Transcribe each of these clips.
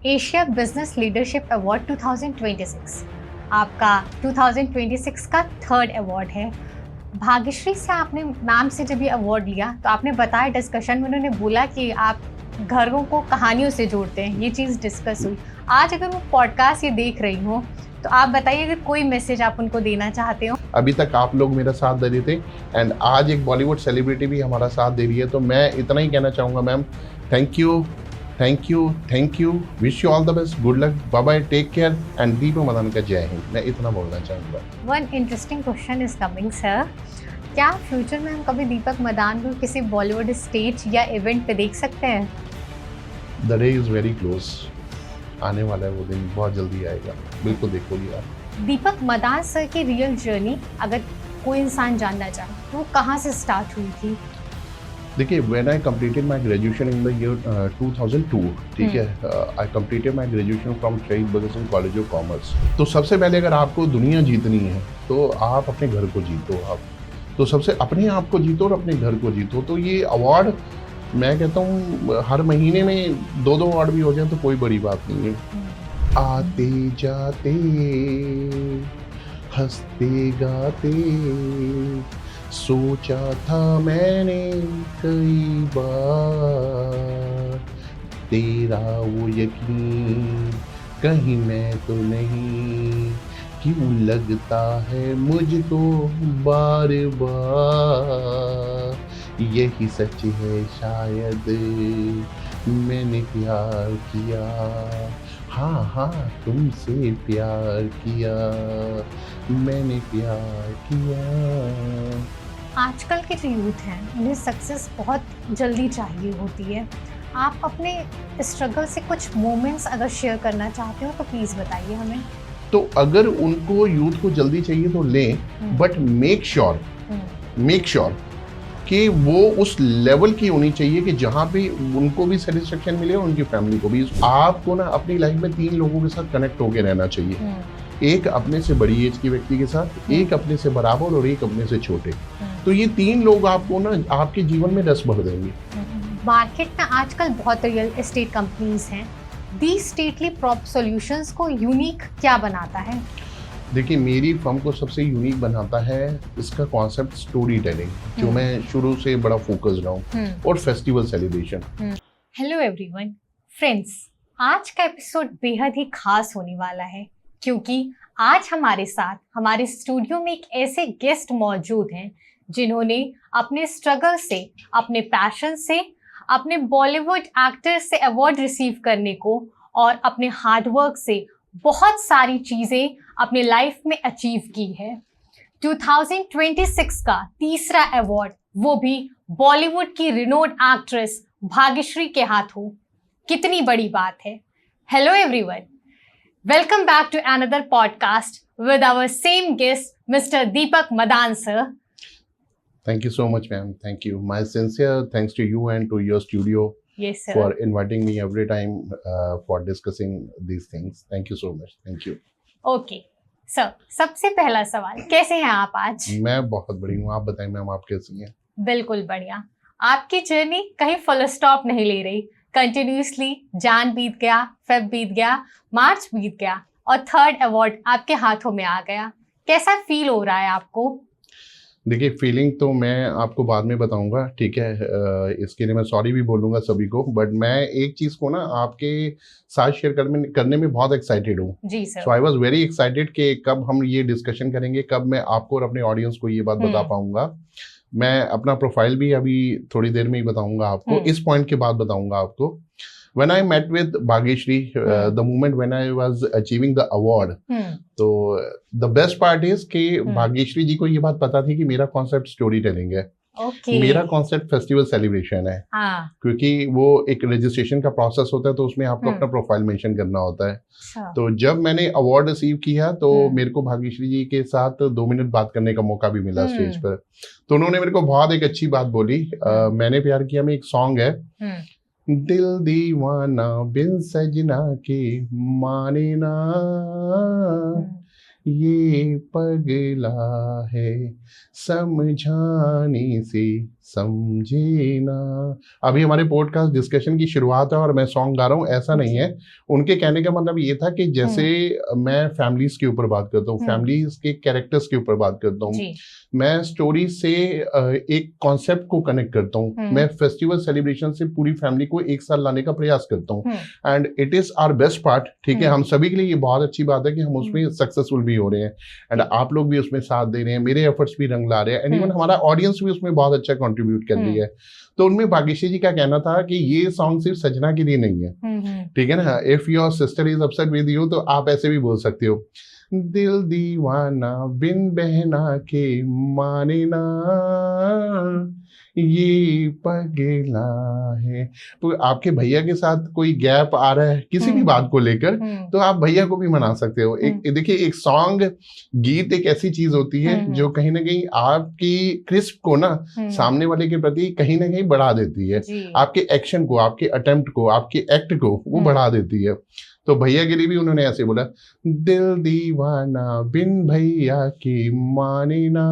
Asia business leadership award 2026 आपका 2026 का third award है। भाग्यश्री से आपने मैम से जब ये अवार्ड लिया तो आपने बताया डिस्कशन में, उन्होंने बोला कि आप घरों को कहानियों से जोड़ते हैं, ये चीज़ डिस्कस हुई। आज अगर वो पॉडकास्ट ये देख रही हो तो आप बताइए अगर कोई मैसेज आप उनको देना चाहते हो। अभी तक आप लोग मेरा साथ दे रहे थे एंड आज एक बॉलीवुड सेलिब्रिटी भी हमारा साथ दे रही है, तो मैं इतना ही कहना चाहूँगा ma'am, thank you, wish you all the best, good luck, bye bye, take care and Deepak Madan का जय हिंद। मैं इतना बोलना चाहूँगा। One interesting question is coming sir, क्या फ्यूचर में हम कभी दीपक मदान को किसी बॉलीवुड स्टेज या इवेंट पे देख सकते हैं? The day is very close, आने वाला है वो दिन, बहुत जल्दी आएगा, बिल्कुल देखोगी आप। दीपक मदान सर की रियल जर्नी अगर कोई इंसान जानना चाहे तो वो कहाँ से स्टार्ट हुई थी? देखिए, when I completed my graduation in the year 2002, ठीक है, I completed my graduation from शहीद Bhagat Singh college of commerce. तो सबसे पहले अगर आपको दुनिया जीतनी है तो आप अपने घर को जीतो, आप तो सबसे अपने आप को जीतो और अपने घर को जीतो। तो ये अवार्ड मैं कहता हूँ हर महीने में 2-2 अवार्ड भी हो जाए तो कोई बड़ी बात नहीं है। आते जाते हंसते गाते सोचा था मैंने कई बार, तेरा वो यकीन कहीं मैं तो नहीं, क्यों लगता है मुझको बार बार, यही सच है शायद मैंने प्यार किया, हाँ तुमसे प्यार किया, मैंने प्यार किया। आजकल के जो यूथ हैं उन्हें सक्सेस बहुत जल्दी चाहिए होती है। आप अपने स्ट्रगल से कुछ मोमेंट्स अगर शेयर करना चाहते हो तो प्लीज़ बताइए हमें। तो अगर उनको यूथ को जल्दी चाहिए तो लें, बट मेक श्योर कि वो उस लेवल की होनी चाहिए कि जहाँ पे उनको भी सेटिस्फेक्शन मिले और उनकी फैमिली को भी। आपको ना अपनी लाइफ में 3 लोगों के साथ कनेक्ट होके रहना चाहिए, एक अपने से बड़ी एज के व्यक्ति के साथ, एक अपने से बराबर और एक अपने से छोटे। तो ये 3 लोग आपको ना आपके जीवन में रस भर देंगे। मार्केट में आजकल बहुत रियल एस्टेट कंपनीज हैं, दी स्टेटली प्रॉप सॉल्यूशंस को यूनिक क्या बनाता है? देखिए, मेरी फर्म को सबसे यूनिक बनाता है इसका कॉन्सेप्ट स्टोरी टेलिंग, जो मैं शुरू से बड़ा फोकस रहा हूँ, और festival celebration. Hello everyone, friends, आज का एपिसोड बेहद ही खास होने वाला है क्योंकि आज हमारे साथ हमारे स्टूडियो में एक ऐसे गेस्ट मौजूद हैं जिन्होंने अपने स्ट्रगल से, अपने पैशन से, अपने बॉलीवुड एक्टर से अवार्ड रिसीव करने को और अपने हार्डवर्क से बहुत सारी चीज़ें अपने लाइफ में अचीव की है। 2026 का तीसरा अवार्ड, वो भी बॉलीवुड की रिनोड एक्ट्रेस भाग्यश्री के हाथों, कितनी बड़ी बात है। Hello everyone, welcome back to another podcast with our same guest mister Deepak Madan sir. Thank you so much, ma'am. Thank you. My sincere thanks to you and to your studio. Yes, sir. For inviting me every time for discussing these things. Thank you so much. Thank you. Okay. Sir, सबसे पहला सवाल, कैसे हैं आप आज? मैं बहुत बढ़िया हूँ, आप बताएं मैम, आप कैसी हैं? बिल्कुल बढ़िया। आपकी जर्नी कहीं फुल स्टॉप नहीं ले रही, कंटिन्यूसली जान बीत गया, फेब बीत गया, मार्च बीत गया और थर्ड अवार्ड आपके हाथों में आ गया। कैसा फील हो रहा है आपको? देखिए, फीलिंग तो मैं आपको बाद में बताऊंगा, ठीक है, इसके लिए मैं सॉरी भी बोलूँगा सभी को, बट मैं एक चीज़ को ना आपके साथ शेयर करने में बहुत एक्साइटेड हूँ। जी sir. So I was very excited कि कब हम ये डिस्कशन करेंगे, कब मैं आपको और अपने ऑडियंस को ये बात बता पाऊंगा। मैं अपना प्रोफाइल भी अभी थोड़ी देर में ही बताऊंगा आपको, इस पॉइंट के बाद बताऊंगा आपको। When I met with Bhagyashree, the moment when I was achieving the award, तो the best part is कि भाग्यश्री जी को ये बात पता थी कि मेरा कॉन्सेप्ट स्टोरी टेलिंग है, मेरा कॉन्सेप्ट फेस्टिवल सेलिब्रेशन है, क्योंकि वो एक रजिस्ट्रेशन का प्रोसेस होता है तो उसमें आपको अपना प्रोफाइल मेंशन करना होता है। तो जब मैंने अवार्ड रिसीव किया तो मेरे को भाग्यश्री जी के साथ 2 मिनट बात करने का मौका भी मिला स्टेज पर। तो उन्होंने मेरे को बहुत एक अच्छी बात बोली, मैंने प्यार किया में एक सॉन्ग है, दिल दीवाना बिन सजना के माने ना, ये पगला है समझाने से समझे ना। अभी हमारे पॉडकास्ट डिस्कशन की शुरुआत है और मैं सॉन्ग गा रहा हूँ, ऐसा नहीं है। उनके कहने का मतलब ये था कि जैसे मैं फैमिलीज के ऊपर बात करता हूँ, फैमिलीज के कैरेक्टर्स के ऊपर बात करता हूँ, मैं स्टोरी से एक कॉन्सेप्ट को कनेक्ट करता हूँ, मैं फेस्टिवल सेलिब्रेशन से पूरी फैमिली को एक साथ लाने का प्रयास करता हूँ, and it is our best part. ठीक है, हम सभी के लिए ये बहुत अच्छी बात है कि हम उसमें सक्सेसफुल भी हो रहे हैं, एंड आप लोग भी उसमें साथ दे रहे हैं, मेरे एफर्ट्स भी रंग ला रहे हैं, एंड इवन हमारा ऑडियंस भी उसमें बहुत अच्छा कंट्रीब्यूट कर रही है। तो उनमें भाग्यश्री जी का कहना था कि ये सॉन्ग सिर्फ सजना के लिए नहीं है, ठीक है ना। If your sister is upset with you, तो आप ऐसे भी बोल सकते हो, दिल दीवाना बिन बहना के माने ना, ये पगला है। तो आपके भैया के साथ कोई गैप आ रहा है किसी भी बात को लेकर, तो आप भैया को भी मना सकते हो। एक देखिए, एक सॉन्ग, गीत एक ऐसी चीज होती है जो कहीं ना कहीं आपकी क्रिस्प को ना सामने वाले के प्रति कहीं ना कहीं बढ़ा देती है, आपके एक्शन को, आपके अटेम्प्ट को, आपके एक्ट को वो बढ़ा देती है। तो भैया के लिए भी उन्होंने ऐसे बोला, दिल दीवाना बिन भैया के माने ना,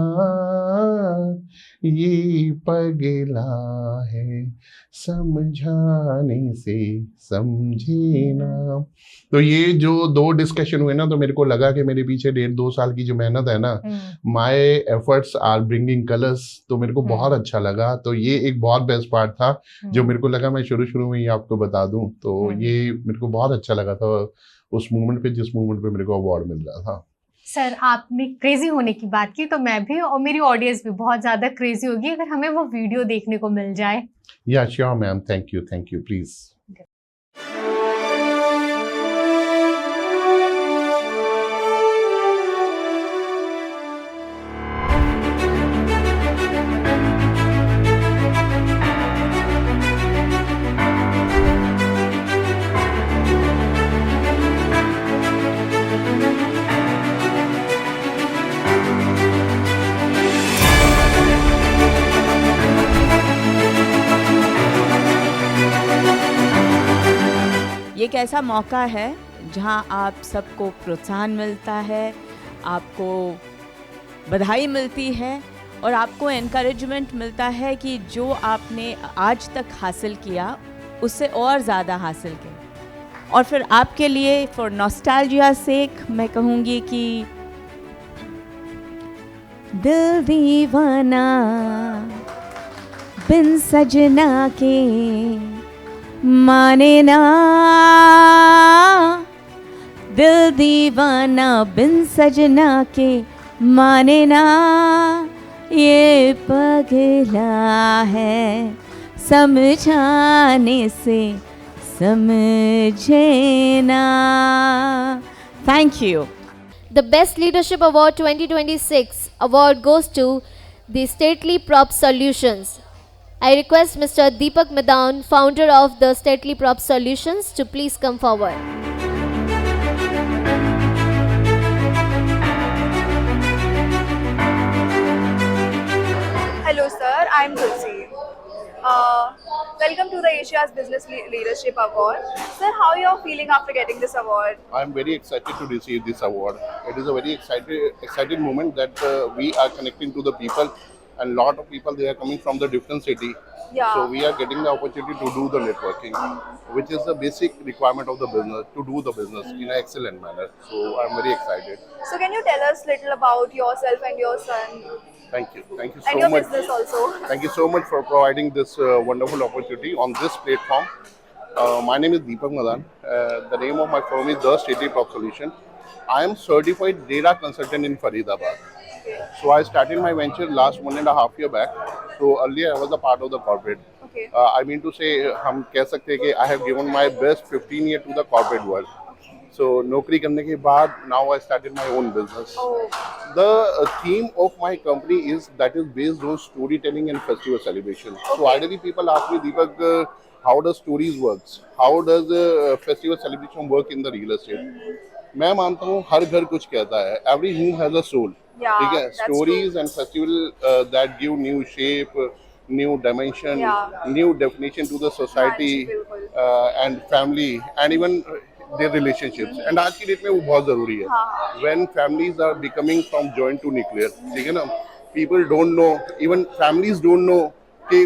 ये पगला है समझाने से समझे ना। तो ये जो दो डिस्कशन हुए ना, तो मेरे को लगा कि मेरे पीछे 1.5-2 साल की जो मेहनत है ना, my efforts are bringing colours, तो मेरे को बहुत अच्छा लगा। तो ये एक बहुत बेस्ट पार्ट था जो मेरे को लगा मैं शुरू में ही आपको बता दूं। तो ये मेरे को बहुत अच्छा लगा था उस मोमेंट पे, जिस मोमेंट पे मेरे को अवार्ड मिल रहा था। सर, आपने क्रेजी होने की बात की, तो मैं भी और मेरी ऑडियंस भी बहुत ज्यादा क्रेजी होगी अगर हमें वो वीडियो देखने को मिल जाए। या sure ma'am, thank you please. एक ऐसा मौका है जहां आप सबको प्रोत्साहन मिलता है, आपको बधाई मिलती है और आपको एनकरेजमेंट मिलता है कि जो आपने आज तक हासिल किया उससे और ज़्यादा हासिल करें। और फिर आपके लिए फॉर नॉस्टैल्जिया सेक मैं कहूँगी कि दिल दीवाना बिन सजना के माने ना, दिल दीवाना बिन सजना के माने ना, ये पगला है समझाने से समझे ना। Thank you. The Best Leadership Award 2026 award goes to the Stately Prop Solutions. I request Mr. Deepak Madan, founder of the Stately Prop Solutions, to please come forward. Hello sir, I am Tulsi. Welcome to the Asia's Business Leadership Award. Sir, how you are feeling after getting this award? I am very excited to receive this award. It is a very excited moment that we are connecting to the people, and lot of people, they are coming from the different city. Yeah. So we are getting the opportunity to do the networking, which is the basic requirement of the business, to do the business in an excellent manner. So I am very excited. So can you tell us little about yourself and your son? Thank you so and your much. Business also. Thank you so much for providing this wonderful opportunity on this platform. My name is Deepak Madan. The name of my firm is The Stately Prop Solution. I am certified data consultant in Faridabad. So I started my venture last 1.5 years back. So earlier I was a part of the corporate. Okay. I mean to say, हम कह सकते हैं कि I have given my best 15 years to the corporate world. So नौकरी करने के बाद now I started my own business. Oh. The theme of my company is based on storytelling and festival celebration. Okay. So ideally people ask me, Deepak, how does stories works? How does festival celebration work in the real estate? मैं मानता हूँ हर घर कुछ कहता है. Every home has a soul. Yeah, ठीक है. that's Stories true. and festival that give new shape, new dimension, Yeah. new definition to the society हाँ जी, बिल्कुल. and family, and even their relationships, and आज की डेट में वो बहुत जरूरी है. हाँ. When families are becoming from joint to nuclear, ठीक है ना, people don't know, even families don't know कि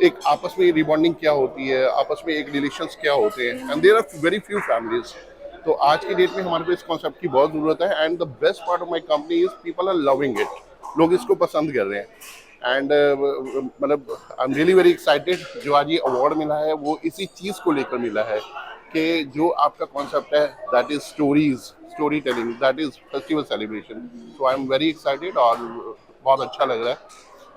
एक आपस में रिबॉन्डिंग क्या होती है, आपस में एक रिलेशंस क्या होते हैं, and there are very few families. तो आज की डेट में हमारे को इस कॉन्सेप्ट की बहुत ज़रूरत है, and the best part of my company is people are loving it. लोग इसको पसंद कर रहे हैं, एंड मतलब I am really very excited. जो आज ये अवार्ड मिला है वो इसी चीज़ को लेकर मिला है कि जो आपका कॉन्सेप्ट है that is stories, story telling, that is festival celebration. So I am very excited और बहुत अच्छा लग रहा है.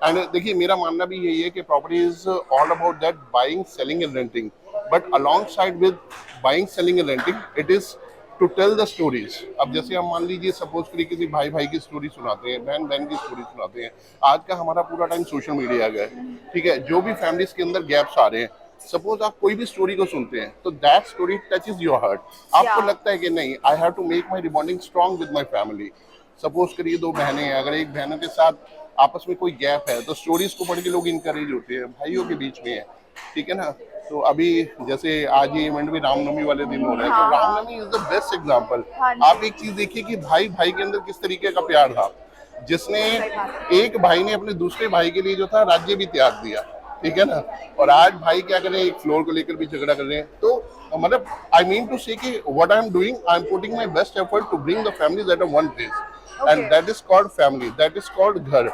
एंड देखिए, मेरा मानना भी यही है कि property is all about that buying, selling and renting, but alongside with buying, selling and renting it is to tell the stories. अब जैसे हम मान लीजिए सपोज करिए किसी भाई भाई की स्टोरी सुनाते हैं, बहन बहन की स्टोरी सुनाते हैं. आज का हमारा पूरा टाइम सोशल मीडिया का है, ठीक है. जो भी फैमिलीज के अंदर गैप्स आ रहे हैं, सपोज आप कोई भी स्टोरी को सुनते हैं तो that story touches your heart. आपको Yeah. लगता है कि नहीं, I have to make my rebonding strong with my family. Suppose करिए दो बहनें हैं, अगर एक बहनों के साथ आपस में कोई गैप है तो स्टोरीज को पढ़ के लोग इनकरेज होते हैं, भाइयों के बीच में है, ठीक है ना. तो अभी जैसे आज ये इवेंट भी रामनवमी वाले दिन हो रहा है, हाँ. तो Ramnavami is the best example. हाँ जी. आप एक चीज देखिए कि भाई भाई के अंदर किस तरीके का प्यार था, जिसने एक भाई ने अपने दूसरे भाई के लिए जो था राज्य भी त्याग दिया, ठीक है ना. और आज भाई क्या कर रहे हैं, एक फ्लोर को लेकर भी झगड़ा कर रहे हैं. तो मतलब आई मीन टू से कि what I am doing, I am putting my best effort to bring the families at a one place, and Okay. That is called family, that is called घर,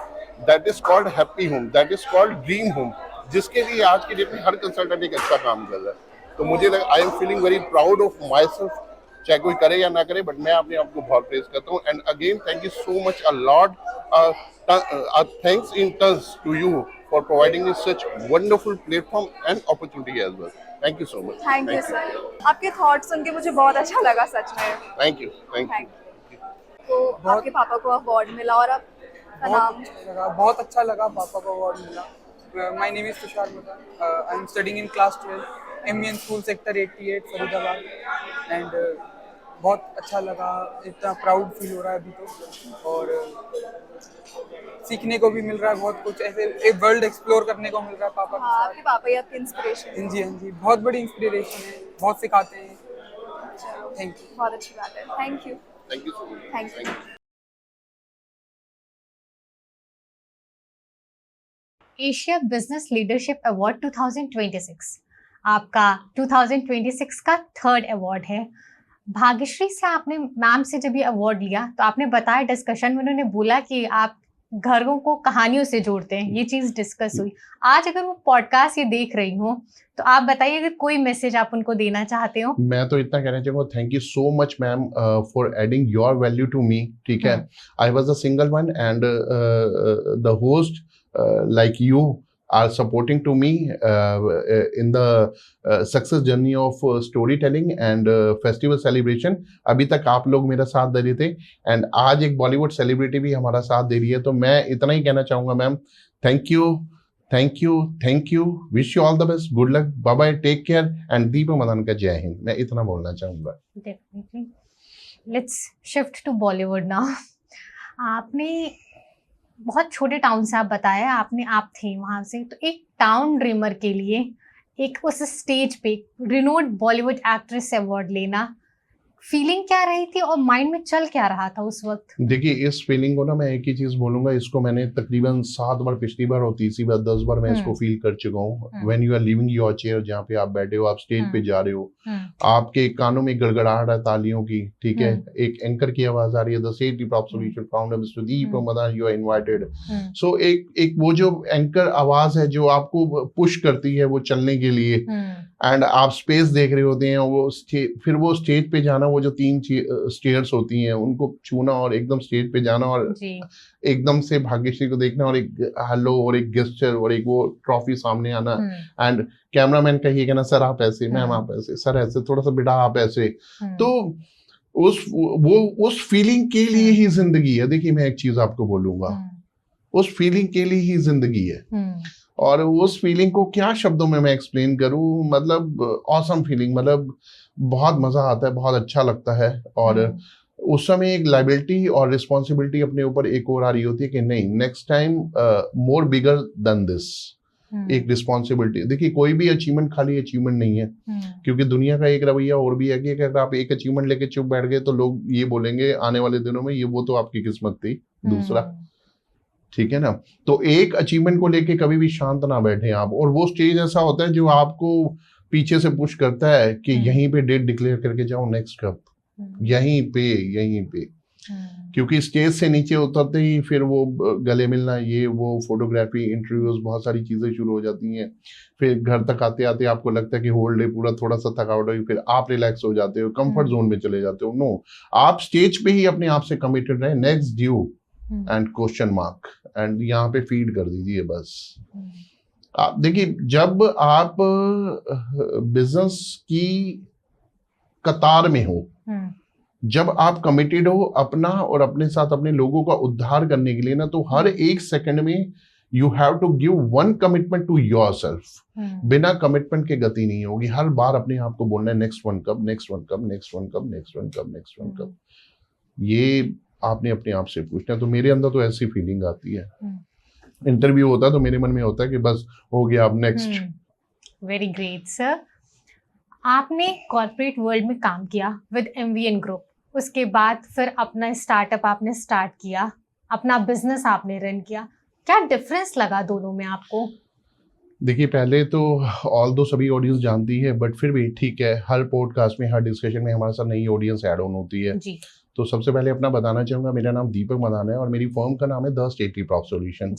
that is called happy home, that is called dream home, जिसके लिए आज की date में हर consultant एक अच्छा काम कर रहा है. तो मुझे लगा, आई am feeling very proud of my self, चाहे कोई करे या ना करे, बट मैं अपने आप को बहुत प्रेज करता हूँ. And again thank you so much a lot, thanks in turns to you for providing me such wonderful platform and opportunity as well. Thank you so much. Thank you sir. आपके thought सुन के मुझे बहुत अच्छा लगा सच में. Thank you. Thank you. Thank you. तो आपके पापा को अवार्ड मिला और आपका नाम. बहुत अच्छा लगा पापा को अवार्ड मिला. My name is Tushar Madan. I am studying in class 12 MVN school sector 88 Faridabad. And बहुत अच्छा लगा, इतना प्राउड फील हो रहा है अभी तो. और सीखने को भी मिल रहा है बहुत कुछ, ऐसे एक वर्ल्ड एक्सप्लोर करने को मिल रहा है पापा के हाँ, साथ. आपके पापा ही आपकी इंस्पिरेशन. हाँ जी, बहुत बड़ी इंस्पिरेशन है, बहुत सिखाते हैं. Thank you. बहुत अच्छी बात है. Thank you. Thank you so much. Thank you. Asia business leadership award 2026 आपका 2026 का थर्ड अवार्ड है. भाग्यश्री से आपने, मैम से जब ये अवार्ड लिया तो आपने बताया डिस्कशन में, उन्होंने बोला कि आप घरों को कहानियों से जोड़ते हैं, ये चीज़ डिस्कस हुई. आज अगर वो पॉडकास्ट ये देख रही हो तो आप बताइए अगर कोई मैसेज आप उनको देना चाहते हो. मैं तो इतना कहना चाहूँगा, thank you so much ma'am for adding your value to me, ठीक है. I was a single one and the host like you are supporting to me in the success journey of storytelling and festival celebration. अभी तक आप लोग मेरा साथ दे रहे थे एंड आज एक बॉलीवुड सेलिब्रिटी भी हमारा साथ दे रही है. तो मैं इतना ही कहना चाहूँगा ma'am, thank you, thank you, thank you, wish you all the best, good luck, bye bye, take care, and Deepak Madan का जय हिंद. मैं इतना बोलना चाहूँगा. Definitely. Let's shift to Bollywood now. आपने बहुत छोटे टाउन से आप बताया, आप थे वहाँ से, तो एक टाउन ड्रीमर के लिए एक उस स्टेज पे रिनोड बॉलीवुड एक्ट्रेस से अवार्ड लेना, फीलिंग क्या रही थी और माइंड में चल क्या रहा था उस वक्त? देखिए, इस फीलिंग को ना मैं एक ही चीज बोलूंगा, इसको मैंने तकरीबन 7 बार, पिछली बार और तीसरी बार 10 बार मैं इसको फील कर चुका हूँ. When you are leaving your chair, जहाँ पे आप बैठे हो, आप स्टेज पे जा रहे हो, आपके कानों में गड़गड़ाहट है तालियों की, ठीक है, एक एंकर की आवाज आ रही है, the stately prop solution founder mister Deepak Madan, you are invited. So एक वो जो एंकर आवाज है जो आपको पुश करती है वो चलने के लिए, एंड आप स्पेस देख रहे होते हैं, वो फिर वो स्टेज पे जाना, वो जो 3 स्टेयर्स होती हैं उनको छूना और एकदम स्टेज पे जाना और एकदम से भाग्यश्री को देखना और एक हेलो और एक गेस्चर और एक वो ट्रॉफी सामने आना, एंड कैमरामैन कहिएगा ना सर आप ऐसे, मैम आप ऐसे, सर ऐसे, थोड़ा सा बेटा आप ऐसे. तो उस फीलिंग के लिए ही जिंदगी है. देखिए, मैं एक चीज आपको बोलूंगा, उस फीलिंग के लिए ही जिंदगी है. और उस फीलिंग को क्या शब्दों में मैं एक्सप्लेन करूं, मतलब ऑसम फीलिंग, मतलब बहुत मजा आता है, बहुत अच्छा लगता है. और उस समय एक लायबिलिटी और रिस्पॉन्सिबिलिटी अपने ऊपर एक और आ रही होती है कि नहीं, next time more bigger than this, एक रिस्पॉन्सिबिलिटी। देखिए कोई भी अचीवमेंट खाली अचीवमेंट नहीं है, क्योंकि दुनिया का एक रवैया और भी है कि अगर आप एक अचीवमेंट लेके चुप बैठ गए तो लोग ये बोलेंगे आने वाले दिनों में ये वो तो आपकी किस्मत थी। दूसरा, ठीक है ना, तो एक अचीवमेंट को लेके कभी भी शांत ना बैठे आप। और वो स्टेज ऐसा होता है जो आपको पीछे से पुश करता है कि यहीं पे डेट डिक्लेयर करके जाओ, नेक्स्ट कब, यहीं पे क्योंकि स्टेज से नीचे उतरते ही फिर वो गले मिलना, ये वो फोटोग्राफी, इंटरव्यूज, बहुत सारी चीजें शुरू हो जाती हैं। फिर घर तक आते आते आपको लगता है कि होल डे पूरा थोड़ा सा थकावट हुई, फिर आप रिलैक्स हो जाते हो, कंफर्ट जोन में चले जाते हो। नो, आप स्टेज पे ही अपने आप से कमिटेड रहे, next due and question mark, and यहाँ पे फीड कर दीजिए बस। आप देखिए, जब आप बिजनेस की कतार में हो, जब आप कमिटेड हो अपना और अपने साथ अपने लोगों का उद्धार करने के लिए ना, तो हर एक सेकंड में you have to give one commitment to yourself. बिना कमिटमेंट के गति नहीं होगी। हर बार अपने आप को बोलना है नेक्स्ट वन कब, नेक्स्ट वन कब, नेक्स्ट वन कब, नेक्स्ट वन कब, नेक्स्ट वन कब। ये आपने अपने आप से पूछना है। तो मेरे अंदर तो ऐसी फीलिंग आती है। इंटरव्यू होता है तो मेरे मन में होता है कि बस हो गया, अब नेक्स्ट। Very great sir. आपने कॉर्पोरेट वर्ल्ड में काम किया विद MVN ग्रुप, उसके बाद फिर अपना स्टार्टअप आपने स्टार्ट किया, अपना बिजनेस आपने रन किया, क्या डिफरेंस लगा दोनों में आपको? देखिए, पहले तो ऑल दो सभी ऑडियंस जानती है, बट फिर भी ठीक है, हर पॉडकास्ट में, हर डिस्कशन में हमारे साथ नई ऑडियंस ऐड ऑन होती है जी। तो सबसे पहले अपना बताना चाहूँगा, मेरा नाम दीपक मदान है और मेरी फर्म का नाम है द स्टेटली प्रॉप सॉल्यूशन।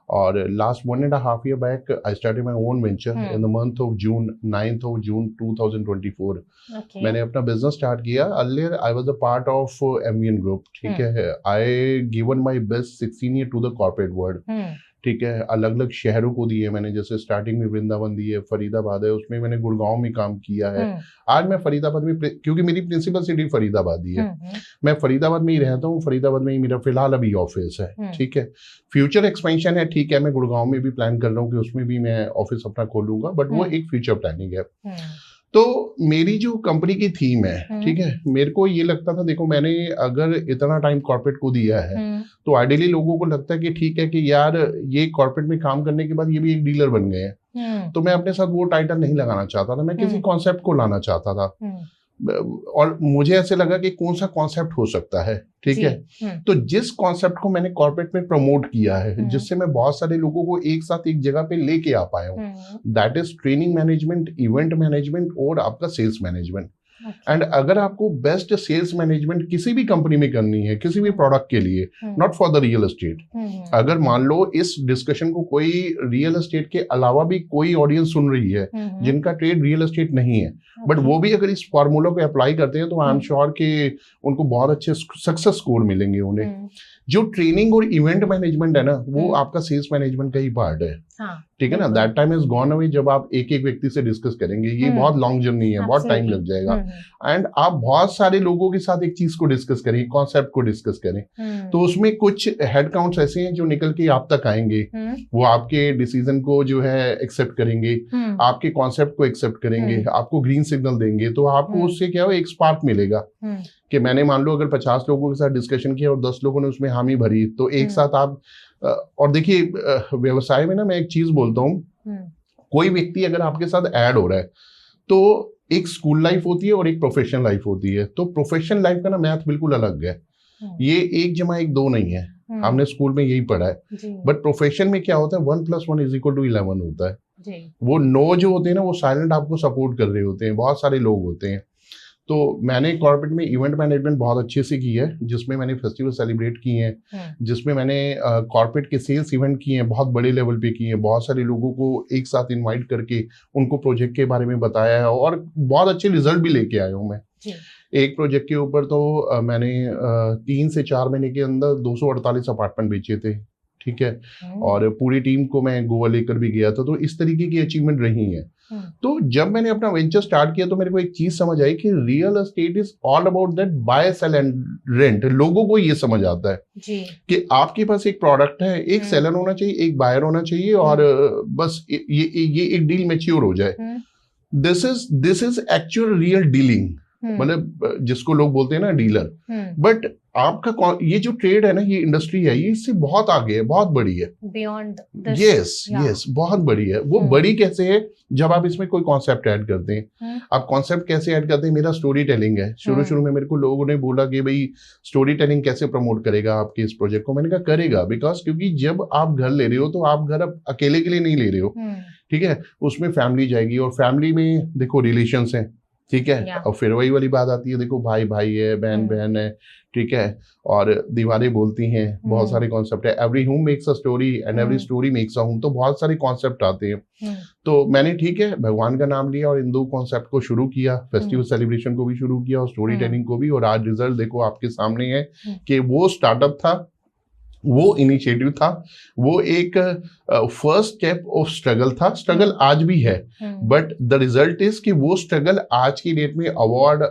और last 1.5 year back I started my own venture in the month of June, 9th of June 2024। मैंने अपना बिजनेस स्टार्ट किया। Earlier I was a part of MVN group, ठीक है। I given my best 16 year to the corporate world, ठीक है। अलग अलग शहरों को दिए मैंने, जैसे स्टार्टिंग में वृंदावन दिए, फरीदाबाद है, उसमें मैंने गुड़गांव में काम किया है। आज मैं फरीदाबाद में, क्योंकि मेरी प्रिंसिपल सिटी फरीदाबाद ही है, मैं फरीदाबाद में ही रहता हूँ। फरीदाबाद में ही मेरा फिलहाल अभी ऑफिस है, ठीक है। फ्यूचर एक्सपेंशन है, ठीक है, मैं गुड़गांव में भी प्लान कर रहा हूँ कि उसमें भी मैं ऑफिस अपना खोलूंगा, बट वो एक फ्यूचर प्लानिंग है। तो मेरी जो कंपनी की थीम है, ठीक है, मेरे को ये लगता था, देखो मैंने अगर इतना टाइम कॉर्पोरेट को दिया है तो आइडियली लोगों को लगता है कि ठीक है कि यार ये कॉर्पोरेट में काम करने के बाद ये भी एक डीलर बन गए हैं। तो मैं अपने साथ वो टाइटल नहीं लगाना चाहता था, मैं किसी कॉन्सेप्ट को लाना चाहता था। और मुझे ऐसे लगा कि कौन सा कॉन्सेप्ट हो सकता है, ठीक है। तो जिस कॉन्सेप्ट को मैंने कॉर्पोरेट में प्रमोट किया है, जिससे मैं बहुत सारे लोगों को एक साथ एक जगह पे लेके आ पाया हूँ, that is training management, event management और आपका सेल्स मैनेजमेंट। एंड अगर आपको बेस्ट सेल्स मैनेजमेंट किसी भी कंपनी में करनी है, किसी भी प्रोडक्ट के लिए, not for the real estate, अगर मान लो इस डिस्कशन को कोई रियल एस्टेट के अलावा भी कोई ऑडियंस सुन रही है जिनका ट्रेड रियल एस्टेट नहीं है, बट वो भी अगर इस फॉर्मूला को अप्लाई करते हैं तो आई एम श्योर कि उनको बहुत अच्छे सक्सेस स्कोर मिलेंगे उन्हें। जो ट्रेनिंग और इवेंट मैनेजमेंट है ना, वो आपका सेल्स मैनेजमेंट का ही पार्ट है, ठीक है ना। That time is gone away. जब आप एक एक व्यक्ति से डिस्कस करेंगे, ये बहुत लॉन्ग जर्नी है, बहुत टाइम लग जाएगा। एंड आप बहुत सारे लोगों के साथ एक चीज को डिस्कस करें, कॉन्सेप्ट को डिस्कस करें, तो उसमें कुछ हेड काउंट्स ऐसे हैं जो निकल के आप तक आएंगे। वो आपके डिसीजन को जो है एक्सेप्ट करेंगे, आपके कॉन्सेप्ट को एक्सेप्ट करेंगे, आपको ग्रीन सिग्नल देंगे, तो आपको उससे क्या हो, एक स्पार्क मिलेगा कि मैंने मान लो अगर 50 लोगों के साथ डिस्कशन किया और 10 लोगों ने उसमें हामी भरी, तो एक साथ आप और देखिए व्यवसाय में ना मैं एक चीज बोलता हूँ, कोई व्यक्ति अगर आपके साथ ऐड हो रहा है तो एक स्कूल लाइफ होती है और एक प्रोफेशनल लाइफ होती है। तो प्रोफेशनल लाइफ का ना मैथ बिल्कुल अलग है, ये 1+1=2 नहीं है, हमने स्कूल में यही पढ़ा है। बट प्रोफेशन में क्या होता है, 1+1=11 होता है। वो 9 जो होते हैं ना, वो साइलेंट आपको सपोर्ट कर रहे होते हैं, बहुत सारे लोग होते हैं। तो मैंने कॉर्पोरेट में इवेंट मैनेजमेंट बहुत अच्छे से की है, जिसमें मैंने फेस्टिवल सेलिब्रेट किए हैं, जिसमें मैंने कॉर्पोरेट के सेल्स इवेंट किए हैं, बहुत बड़े लेवल पे किए हैं, बहुत सारे लोगों को एक साथ इनवाइट करके उनको प्रोजेक्ट के बारे में बताया है और बहुत अच्छे रिजल्ट भी लेके आया हूँ मैं। एक प्रोजेक्ट के ऊपर तो मैंने 3 से 4 महीने के अंदर 248 अपार्टमेंट बेचे थे, ठीक है। और पूरी टीम को मैं गोवा लेकर भी गया था। तो इस तरीके की अचीवमेंट रही है। तो जब मैंने अपना वेंचर स्टार्ट किया तो मेरे को एक चीज समझ आई कि real estate is all about that buy sell and rent. लोगों को ये समझ आता है कि आपके पास एक प्रोडक्ट है, एक सेलर होना चाहिए, एक बायर होना चाहिए और बस ये एक डील मैच्योर हो जाए। This is actual real dealing, मतलब जिसको लोग बोलते हैं ना डीलर, बट आपका ये जो ट्रेड है ना, ये इंडस्ट्री है, ये इससे बहुत आगे है, बहुत बड़ी है, बियॉन्ड यस बहुत बड़ी है। वो बड़ी कैसे है, जब आप इसमें कोई कॉन्सेप्ट ऐड करते हैं। आप कॉन्सेप्ट कैसे ऐड करते हैं, मेरा स्टोरी टेलिंग है। शुरू में मेरे को लोगों ने बोला कि भाई स्टोरी टेलिंग कैसे प्रमोट करेगा आपके इस प्रोजेक्ट को। मैंने कहा करेगा, बिकॉज क्योंकि जब आप घर ले रहे हो तो आप घर अकेले के लिए नहीं ले रहे हो, ठीक है, उसमें फैमिली जाएगी, और फैमिली में देखो रिलेशंस हैं, ठीक है, और फिर वही वाली बात आती है, देखो भाई भाई है, बहन बहन है, ठीक है, और दीवारें बोलती हैं, बहुत सारे कॉन्सेप्ट है। Every home makes a story and every story makes a home, तो बहुत सारे कॉन्सेप्ट आते हैं। तो मैंने ठीक है भगवान का नाम लिया और इन दो कॉन्सेप्ट को शुरू किया, फेस्टिवल सेलिब्रेशन को भी शुरू किया और स्टोरी टेलिंग को भी, और आज रिजल्ट देखो आपके सामने है कि वो स्टार्टअप था, वो इनिशिएटिव था, वो एक फर्स्ट स्टेप ऑफ स्ट्रगल था। स्ट्रगल आज भी है, बट द रिजल्ट इज कि वो स्ट्रगल आज की डेट में अवार्ड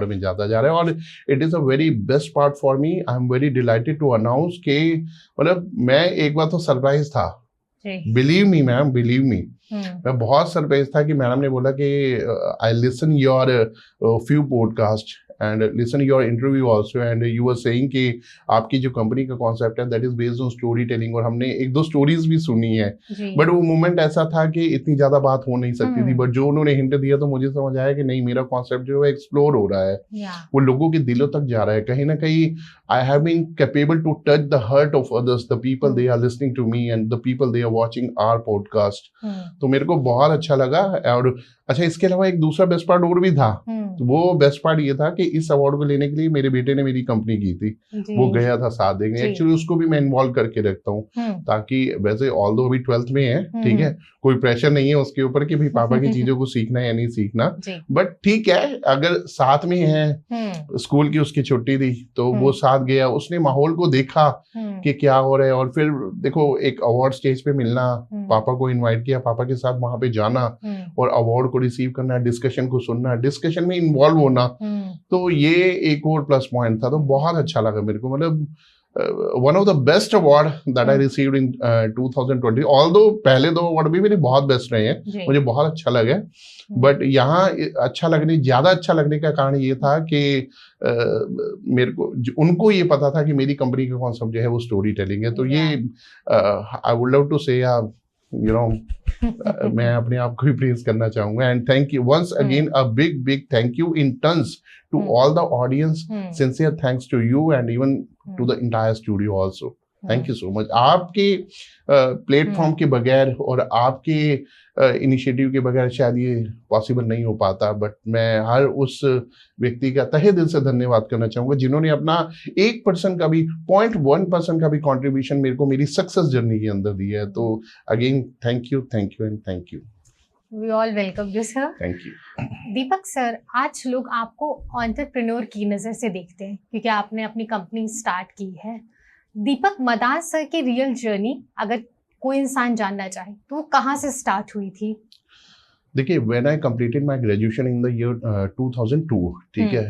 में जाता जा रहा है। और it is a very best part for me. I am very delighted to announce के, मतलब मैं एक बार तो सरप्राइज था, believe me ma'am, believe me, मैं बहुत सरप्राइज था कि मैडम ने बोला कि I listen your few podcast and listen your interview also, and you were saying कि आपकी जो कंपनी का कॉन्सेप्ट है that is based on story telling, और हमने एक दो स्टोरीज भी सुनी है, बट वो मोमेंट ऐसा था कि इतनी ज्यादा बात हो नहीं सकती थी, बट जो उन्होंने हिंट दिया तो मुझे समझ आया कि नहीं, मेरा कॉन्सेप्ट जो है एक्सप्लोर हो रहा है, वो लोगों के दिलों तक जा रहा है कहीं ना कहीं। I have been capable to touch the heart of others, the people they are listening to me and the people they are watching our podcast. तो मेरे को बहुत अच्छा लगा। और अच्छा, इसके अलावा एक दूसरा बेस्ट पार्ट और भी था, वो बेस्ट पार्ट ये था कि इस अवार्ड को लेने के लिए मेरे बेटे ने मेरी कंपनी की थी, वो गया था साथ देने। एक्चुअली उसको भी मैं इन्वॉल्व करके रखता हूँ, ताकि वैसे ऑल दो अभी 12th में है, ठीक है, कोई प्रेशर नहीं है उसके ऊपर कि भाई पापा की चीजों को सीखना है या नहीं सीखना, बट ठीक है, अगर साथ में है, स्कूल की उसकी छुट्टी थी तो वो साथ गया, उसने माहौल को देखा कि क्या हो रहा है, और फिर देखो एक अवार्ड स्टेज पे मिलना, पापा को इनवाइट किया, पापा के साथ वहां पे जाना और अवार्ड को रिसीव करना, डिस्कशन को सुनना, डिस्कशन में इन्वॉल्व होना, तो ये एक और प्लस पॉइंट था। तो बहुत अच्छा लगा मेरे को, मतलब one of the best award that I received in 2020। Although पहले दो अवार्ड भी मेरे बहुत बेस्ट रहे हैं, मुझे बहुत अच्छा लगा, बट यहाँ ज्यादा अच्छा लगने का कारण ये था कि मेरे को उनको ये पता था कि मेरी कंपनी का कॉन्सेप्ट जो है वो स्टोरी टेलिंग है। तो ये I would love to say you know मैं अपने आप को भी प्रेज करना चाहूंगा, and thank you once again, a big thank you in turns to all the audience, sincere thanks to you and even to the entire studio also. Thank you so much. आपके platform के बगैर और आपके initiative के बगैर शायद ये possible नहीं हो पाता, बट मैं हर उस व्यक्ति का तहे दिल से धन्यवाद करना चाहूंगा जिन्होंने अपना 1% का भी 0.1% का भी कंट्रीब्यूशन मेरे को मेरी सक्सेस जर्नी के अंदर दिया है। तो again thank you and thank you. We all welcome you, sir. Thank you. Deepak sir, आज लोग आपको एंटरप्रेन्योर की नज़र से देखते हैं क्योंकि आपने अपनी कंपनी स्टार्ट की है। दीपक मदान सर की रियल जर्नी अगर कोई इंसान जानना चाहे तो वो कहाँ से स्टार्ट हुई थी? देखिए, when I completed my graduation in the year 2002, ठीक है,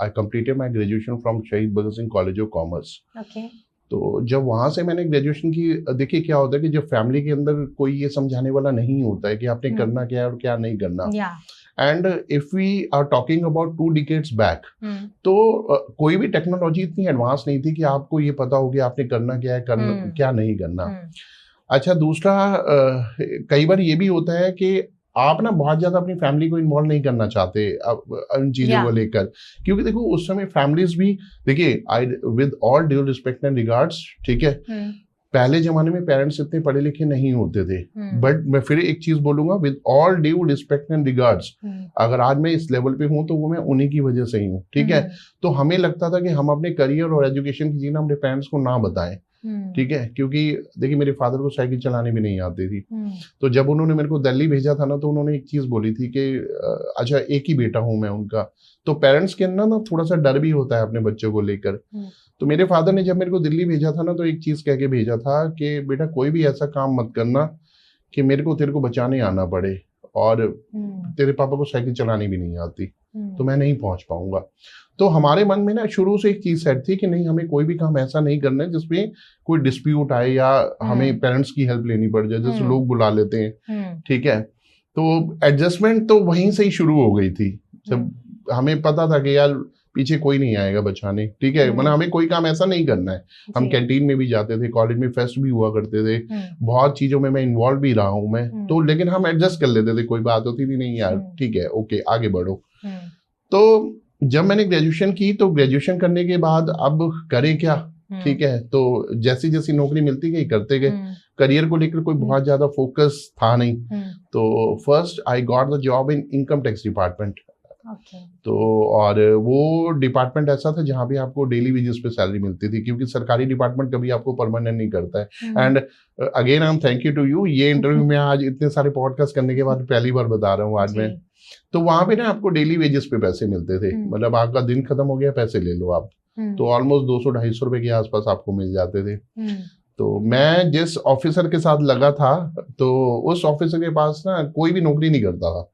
I completed my graduation from Shaheed Bhagat Singh college of commerce. Okay. तो जब वहाँ से मैंने ग्रेजुएशन की, देखिए क्या होता है कि जब फैमिली के अंदर कोई ये समझाने वाला नहीं होता है कि आपने करना क्या है और क्या नहीं करना, and if we are talking about 2 decades back, तो कोई भी टेक्नोलॉजी इतनी एडवांस नहीं थी कि आपको ये पता हो कि आपने करना क्या है, क्या नहीं करना। अच्छा, दूसरा कई बार ये भी होता है कि आप ना बहुत ज्यादा अपनी फैमिली को इन्वॉल्व नहीं करना चाहते इन चीजों को लेकर, क्योंकि देखो उस समय फैमिलीज भी, देखिए I with all due respect and regards, ठीक है, पहले जमाने में पेरेंट्स इतने पढ़े लिखे नहीं होते थे, बट मैं फिर एक चीज बोलूंगा, with all due respect and regards, अगर आज मैं इस लेवल पे हूं तो वो मैं उन्हीं की वजह से ही हूँ, ठीक है। तो हमें लगता था कि हम अपने करियर और एजुकेशन की चीज अपने पेरेंट्स को ना बताएं, ठीक है, क्योंकि देखिए मेरे फादर को साइकिल चलाने भी नहीं आती थी। तो जब उन्होंने मेरे को दिल्ली भेजा था ना, तो उन्होंने एक चीज बोली थी कि अच्छा, एक ही बेटा हूं मैं उनका, तो पेरेंट्स के अंदर ना थोड़ा सा डर भी होता है अपने बच्चों को लेकर। तो मेरे फादर ने जब मेरे को दिल्ली भेजा था ना, तो एक चीज कह के भेजा था कि बेटा कोई भी ऐसा काम मत करना कि तेरे को बचाने आना पड़े और तेरे पापा को साइकिल चलानी भी नहीं आती, तो मैं नहीं पहुंच पाऊंगा। तो हमारे मन में ना शुरू से एक चीज सेट थी कि नहीं, हमें कोई भी काम ऐसा नहीं करना है जिसमें कोई डिस्प्यूट आए या हमें पेरेंट्स की हेल्प लेनी पड़ जाए, जैसे लोग बुला लेते हैं, ठीक है। तो एडजस्टमेंट तो वहीं से ही शुरू हो गई थी, जब हमें पता था कि यार पीछे कोई नहीं आएगा बचाने, ठीक है, मतलब हमें कोई काम ऐसा नहीं करना है। हम कैंटीन में भी जाते थे, कॉलेज में फेस्ट भी हुआ करते थे, बहुत चीजों में मैं इन्वॉल्व भी रहा हूँ मैं, तो लेकिन हम एडजस्ट कर लेते थे, कोई बात होती थी नहीं यार ठीक है ओके आगे बढ़ो। तो जब मैंने ग्रेजुएशन की तो ग्रेजुएशन करने के बाद अब करें क्या, ठीक है, तो जैसी जैसी नौकरी मिलती गई करते गए, करियर को लेकर कोई बहुत ज्यादा फोकस था नहीं। तो first I got the job in income tax department. तो और वो डिपार्टमेंट ऐसा था जहाँ पे आपको डेली वेजेस पे सैलरी मिलती थी, क्योंकि सरकारी डिपार्टमेंट कभी आपको परमानेंट नहीं करता है। And again I am thank you to you, ये इंटरव्यू में आज इतने सारे पॉडकास्ट करने के बाद पहली बार बता रहा हूँ आज मैं। तो वहां पे ना आपको डेली वेजेस पे पैसे मिलते थे, मतलब आपका दिन खत्म हो गया पैसे ले लो आप, तो ऑलमोस्ट 200-250 रुपए के आसपास आपको मिल जाते थे। तो मैं जिस ऑफिसर के साथ लगा था तो उस ऑफिसर के पास ना कोई भी नौकरी नहीं करता था,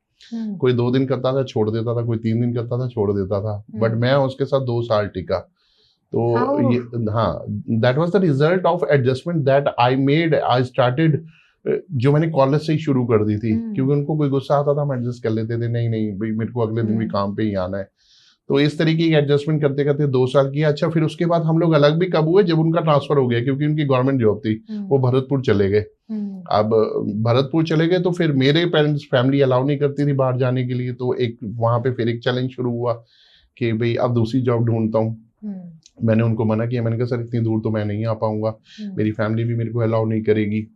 कोई 2 दिन करता था छोड़ देता था, कोई 3 दिन करता था छोड़ देता था, बट मैं उसके साथ 2 साल टिका। तो ये हाँ, that was the result of adjustment that I made. I started, जो मैंने कॉलेज से ही शुरू कर दी थी, क्योंकि उनको कोई गुस्सा आता था हम एडजस्ट कर लेते थे, नहीं नहीं भाई मेरे को अगले दिन भी काम पे ही आना है। तो इस तरीके की एडजस्टमेंट करते करते 2 साल किया। अच्छा, फिर उसके बाद हम लोग अलग भी कब हुए, जब उनका ट्रांसफर हो गया, क्योंकि उनकी गवर्नमेंट जॉब थी, वो भरतपुर चले गए। अब भरतपुर चले गए तो फिर मेरे पेरेंट्स फैमिली अलाउ नहीं करती थी बाहर जाने के लिए, तो एक वहां पे फिर एक चैलेंज शुरू हुआ कि भाई अब दूसरी जॉब ढूंढता हूँ। मैंने उनको मना किया, मैंने कहा सर इतनी दूर तो मैं नहीं आ पाऊंगा, मेरी फैमिली भी मेरे को अलाउ नहीं करेगी।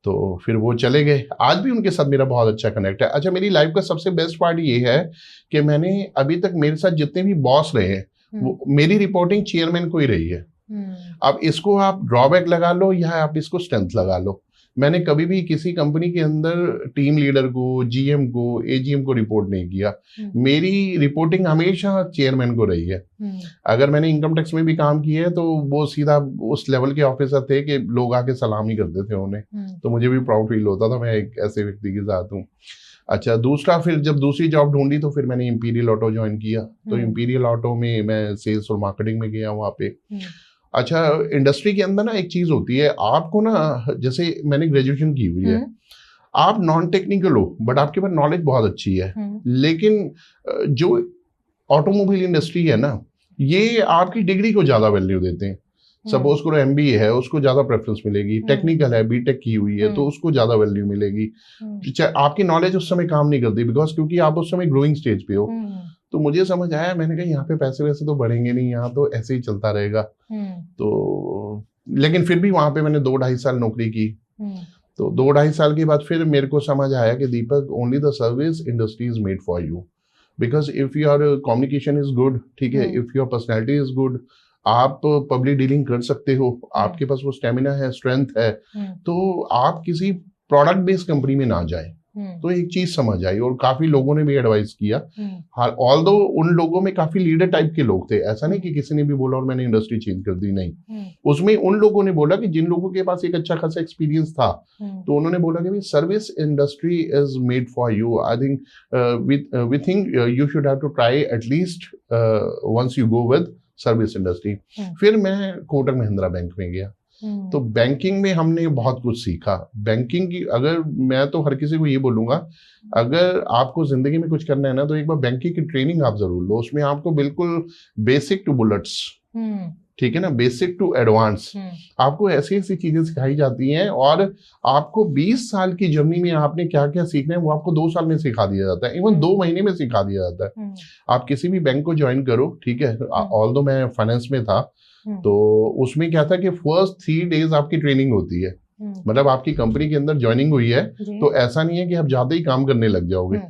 तो फिर वो चले गए। आज भी उनके साथ मेरा बहुत अच्छा कनेक्ट है। अच्छा, मेरी लाइफ का सबसे बेस्ट पार्ट ये है कि मैंने अभी तक मेरे साथ जितने भी बॉस रहे हैं वो मेरी रिपोर्टिंग चेयरमैन को ही रही है। अब इसको आप ड्रॉबैक लगा लो या आप इसको स्ट्रेंथ लगा लो, मैंने कभी भी किसी कंपनी के अंदर टीम लीडर को, जीएम को, एजीएम को रिपोर्ट नहीं किया। मेरी रिपोर्टिंग हमेशा चेयरमैन को रही है। अगर मैंने इनकम टैक्स में भी काम किया है तो वो सीधा उस लेवल के ऑफिसर थे कि लोग आके सलामी करते थे उन्हें, तो मुझे भी प्राउड फील होता था मैं एक ऐसे व्यक्ति के साथ हूँ। अच्छा, दूसरा फिर जब दूसरी जॉब ढूंढी तो फिर मैंने इंपीरियल ऑटो ज्वाइन किया। तो इंपीरियल ऑटो में मैं सेल्स और मार्केटिंग में गया वहाँ पे। अच्छा, इंडस्ट्री के अंदर ना एक चीज होती है, आपको ना, जैसे मैंने ग्रेजुएशन की हुई है, आप नॉन टेक्निकल हो बट आपके पास नॉलेज बहुत अच्छी है, लेकिन जो ऑटोमोबाइल इंडस्ट्री है ना, ये आपकी डिग्री को ज्यादा वैल्यू देते हैं। सपोज करो एमबीए है, उसको ज्यादा प्रेफरेंस मिलेगी। टेक्निकल है, बीटेक की हुई है, तो उसको ज्यादा वैल्यू मिलेगी। आपकी नॉलेज उस समय काम नहीं करती, बिकॉज क्योंकि आप उस समय ग्रोइंग स्टेज पे हो। तो मुझे समझ आया, मैंने कहा यहाँ पे पैसे वैसे तो बढ़ेंगे नहीं, यहाँ तो ऐसे ही चलता रहेगा। तो लेकिन फिर भी वहां पे मैंने 2-2.5 साल नौकरी की। तो 2-2.5 साल के बाद फिर मेरे को समझ आया कि Deepak, only the service industry is made for you, because if your communication is good, ठीक है, if your personality is good, आप पब्लिक डीलिंग कर सकते हो, आपके पास वो स्टेमिना है, स्ट्रेंथ है, तो आप किसी प्रोडक्ट बेस्ड कंपनी में ना जाए। तो एक चीज समझ आई, और काफी लोगों ने भी एडवाइस किया। ऑल्दो उन लोगों में काफी लीडर टाइप के लोग थे, ऐसा नहीं कि किसी ने भी बोला और मैंने इंडस्ट्री चेंज कर दी, नहीं। उसमें उन लोगों ने बोला कि जिन लोगों के पास एक अच्छा खासा एक्सपीरियंस था, तो उन्होंने बोला कि service industry is made for you. I think we think you should have to try at least once you go with service industry. फिर मैं कोटक महिंद्रा बैंक में गया। तो बैंकिंग में हमने बहुत कुछ सीखा। बैंकिंग की, अगर मैं तो हर किसी को ये बोलूंगा, अगर आपको जिंदगी में कुछ करना है ना, तो एक बार बैंकिंग की ट्रेनिंग आप जरूर लो। उसमें आपको बिल्कुल बेसिक टू बुलेट्स, ठीक है ना, बेसिक टू एडवांस, आपको ऐसी ऐसी चीजें सिखाई जाती हैं, और आपको 20 साल की जर्नी में आपने क्या क्या सीखना है वो आपको 2 साल में सिखा दिया जाता है, इवन 2 महीने में सिखा दिया जाता है। आप किसी भी बैंक को ज्वाइन करो, ठीक है, ऑल्दो मैं फाइनेंस में था, तो उसमें क्या था कि फर्स्ट 3 डेज आपकी ट्रेनिंग होती है। मतलब आपकी कंपनी के अंदर ज्वाइनिंग हुई है, तो ऐसा नहीं है कि आप जाते ही काम करने लग जाओगे,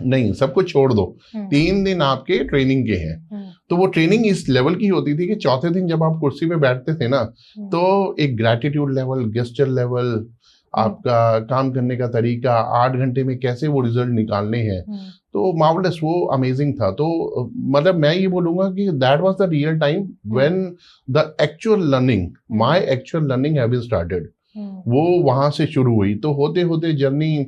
नहीं, सब कुछ छोड़ दो। 3 दिन आपके ट्रेनिंग के हैं। तो वो ट्रेनिंग इस लेवल की होती थी कि चौथे दिन जब आप कुर्सी पे बैठते थे ना, तो एक ग्रैटिट्यूड लेवल, गेस्चर लेवल, आपका काम करने का तरीका, 8 घंटे में कैसे वो रिजल्ट निकालने हैं, तो मार्वलस, वो अमेजिंग था। तो मतलब मैं ये बोलूंगा कि that was the real time when the actual learning, my actual learning have been started. वो वहां से शुरू हुई। तो होते होते जर्नी,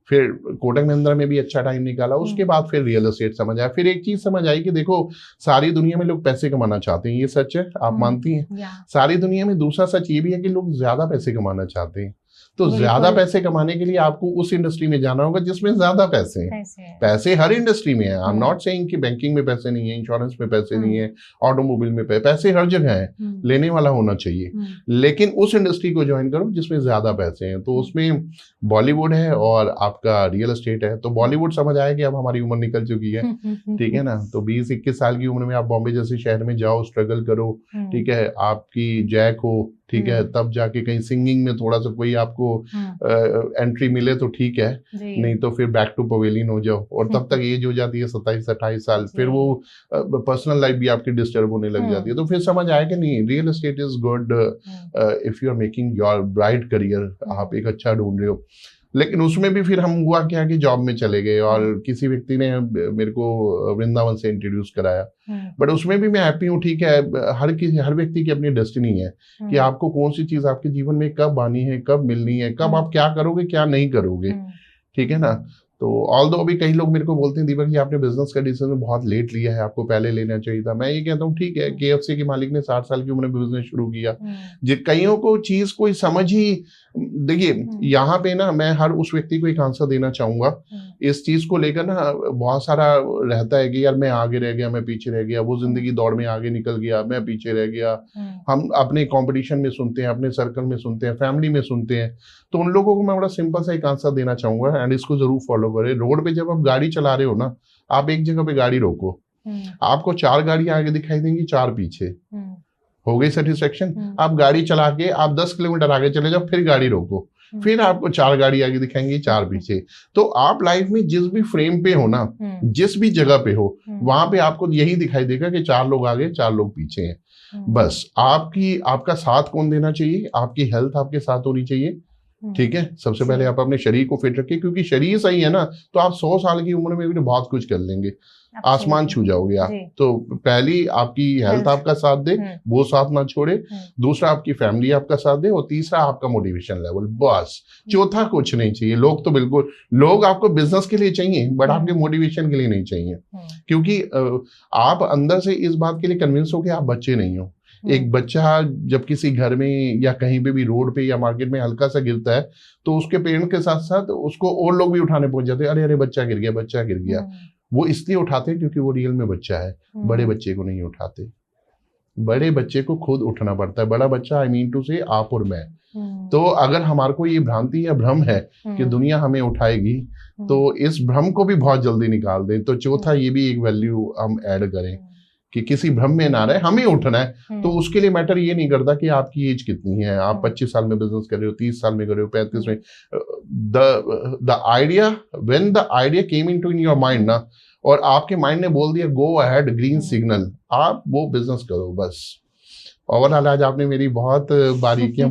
फिर कोटक महिंद्रा में भी अच्छा टाइम निकाला। उसके बाद फिर रियल एस्टेट समझ आया। फिर एक चीज समझ आई कि देखो, सारी दुनिया में लोग पैसे कमाना चाहते हैं, ये सच है, आप मानती हैं। सारी दुनिया में दूसरा सच ये भी है कि लोग ज्यादा पैसे कमाना चाहते हैं। तो बिल्कुल। ज्यादा पैसे कमाने के लिए आपको उस इंडस्ट्री में जाना होगा जिसमें ज्यादा पैसे हैं। पैसे हर इंडस्ट्री में है। आई एम नॉट सेइंग कि बैंकिंग में पैसे नहीं है, इंश्योरेंस में पैसे नहीं है, ऑटोमोबाइल में पैसे हर जगह है, लेने वाला होना चाहिए। लेकिन उस इंडस्ट्री को ज्वाइन करो जिसमें ज्यादा पैसे हैं। तो उसमें बॉलीवुड है और आपका रियल एस्टेट है। तो बॉलीवुड समझ आया कि अब हमारी उम्र निकल चुकी है, ठीक है ना। तो 20-21 साल की उम्र में आप बॉम्बे जैसे शहर में जाओ, स्ट्रगल करो, ठीक है, आपकी जैक हो, ठीक है, तब जाके कहीं सिंगिंग में थोड़ा सा कोई आपको एंट्री मिले तो ठीक है, नहीं तो फिर बैक टू पवेलियन हो जाओ। और तब तक एज हो जाती है 27-28 साल, फिर वो पर्सनल लाइफ भी आपकी डिस्टर्ब होने लग जाती है। तो फिर समझ आया कि नहीं, real estate is good if you are making your bright career, आप एक अच्छा ढूंढ रहे हो। लेकिन उसमें भी फिर हम हुआ क्या कि जॉब में चले गए, और किसी व्यक्ति ने मेरे को वृंदावन से इंट्रोड्यूस कराया। बट उसमें भी मैं हैप्पी हूँ, ठीक है। हर व्यक्ति की अपनी डेस्टिनी है कि आपको कौन सी चीज आपके जीवन में कब आनी है, कब मिलनी है, कब आप क्या करोगे क्या नहीं करोगे, ठीक है ना। तो ऑल्दो अभी कई लोग मेरे को बोलते हैं, दीपक जी आपने बिजनेस का डिसीजन बहुत लेट लिया है, आपको पहले लेना चाहिए था। मैं ये कहता हूँ ठीक है, KFC के मालिक ने 60 साल की उम्र में बिजनेस शुरू किया। कईयों को चीज कोई समझ ही, देखिए यहाँ पे ना मैं हर उस व्यक्ति को एक आंसर देना चाहूंगा इस चीज को लेकर ना। बहुत सारा रहता है कि यार मैं आगे रह गया, मैं पीछे रह गया, वो जिंदगी दौड़ में आगे निकल गया, मैं पीछे रह गया। हम अपने कंपटीशन में सुनते हैं, अपने सर्कल में सुनते हैं, फैमिली में सुनते हैं। तो उन लोगों को मैं बड़ा सिंपल सा एक आंसर देना चाहूंगा, एंड इसको जरूर फॉलो करें। रोड पे जब आप गाड़ी चला रहे हो ना, आप एक जगह पे गाड़ी रोको, आपको 4 गाड़ियां आगे दिखाई देंगी, 4 पीछे, हो गई सेटिस्फेक्शन। आप गाड़ी चला के आप 10 किलोमीटर आगे चले जाओ, फिर गाड़ी रोको, फिर आपको 4 गाड़ी आगे दिखाएंगी, 4 पीछे। तो आप लाइफ में जिस भी फ्रेम पे हो ना, जिस भी जगह पे हो, वहां पे आपको यही दिखाई देगा कि 4 लोग आगे, 4 लोग पीछे हैं। बस आपका साथ कौन देना चाहिए? आपकी हेल्थ आपके साथ होनी चाहिए, ठीक है। सबसे पहले आप अपने शरीर को फिट रखिए, क्योंकि शरीर सही है ना तो आप 100 साल की उम्र में भी बहुत कुछ कर लेंगे, आसमान छू जाओगे आप। तो पहली आपकी हेल्थ आपका साथ दे, वो साथ ना छोड़े। दूसरा आपकी फैमिली आपका साथ दे, और तीसरा आपका मोटिवेशन लेवल, बस। चौथा कुछ नहीं चाहिए। लोग आपको बिजनेस के लिए चाहिए, बट आपके मोटिवेशन के लिए नहीं चाहिए, क्योंकि आप अंदर से इस बात के लिए कन्विंस हो कि आप बच्चे नहीं हो। एक बच्चा जब किसी घर में या कहीं पे भी रोड पे या मार्केट में हल्का सा गिरता है, तो उसके पेरेंट्स के साथ साथ उसको और लोग भी उठाने पहुंच जाते हैं, अरे अरे बच्चा गिर गया, बच्चा गिर गया। वो इसलिए उठाते हैं क्योंकि वो रियल में बच्चा है। बड़े बच्चे को नहीं उठाते, बड़े बच्चे को खुद उठना पड़ता है। बड़ा बच्चा, आई मीन टू से आप और मैं। तो अगर हमारे को ये भ्रांति या भ्रम है कि दुनिया हमें उठाएगी, तो इस भ्रम को भी बहुत जल्दी निकाल दें। तो चौथा ये भी एक वैल्यू हम ऐड करें कि किसी भ्रम में ना रहे, हमें उठना है। तो उसके लिए मैटर ये नहीं करता कि आपकी एज कितनी है, आप 25 साल में बिजनेस कर रहे हो, 30 साल में कर रहे हो, 35 में। The idea, when the idea came into in your mind ना, और आपके माइंड ने बोल दिया गो अहेड, ग्रीन सिग्नल, आप वो बिजनेस करो बस। ओवरऑल आज आपने मेरी बहुत बारीकियां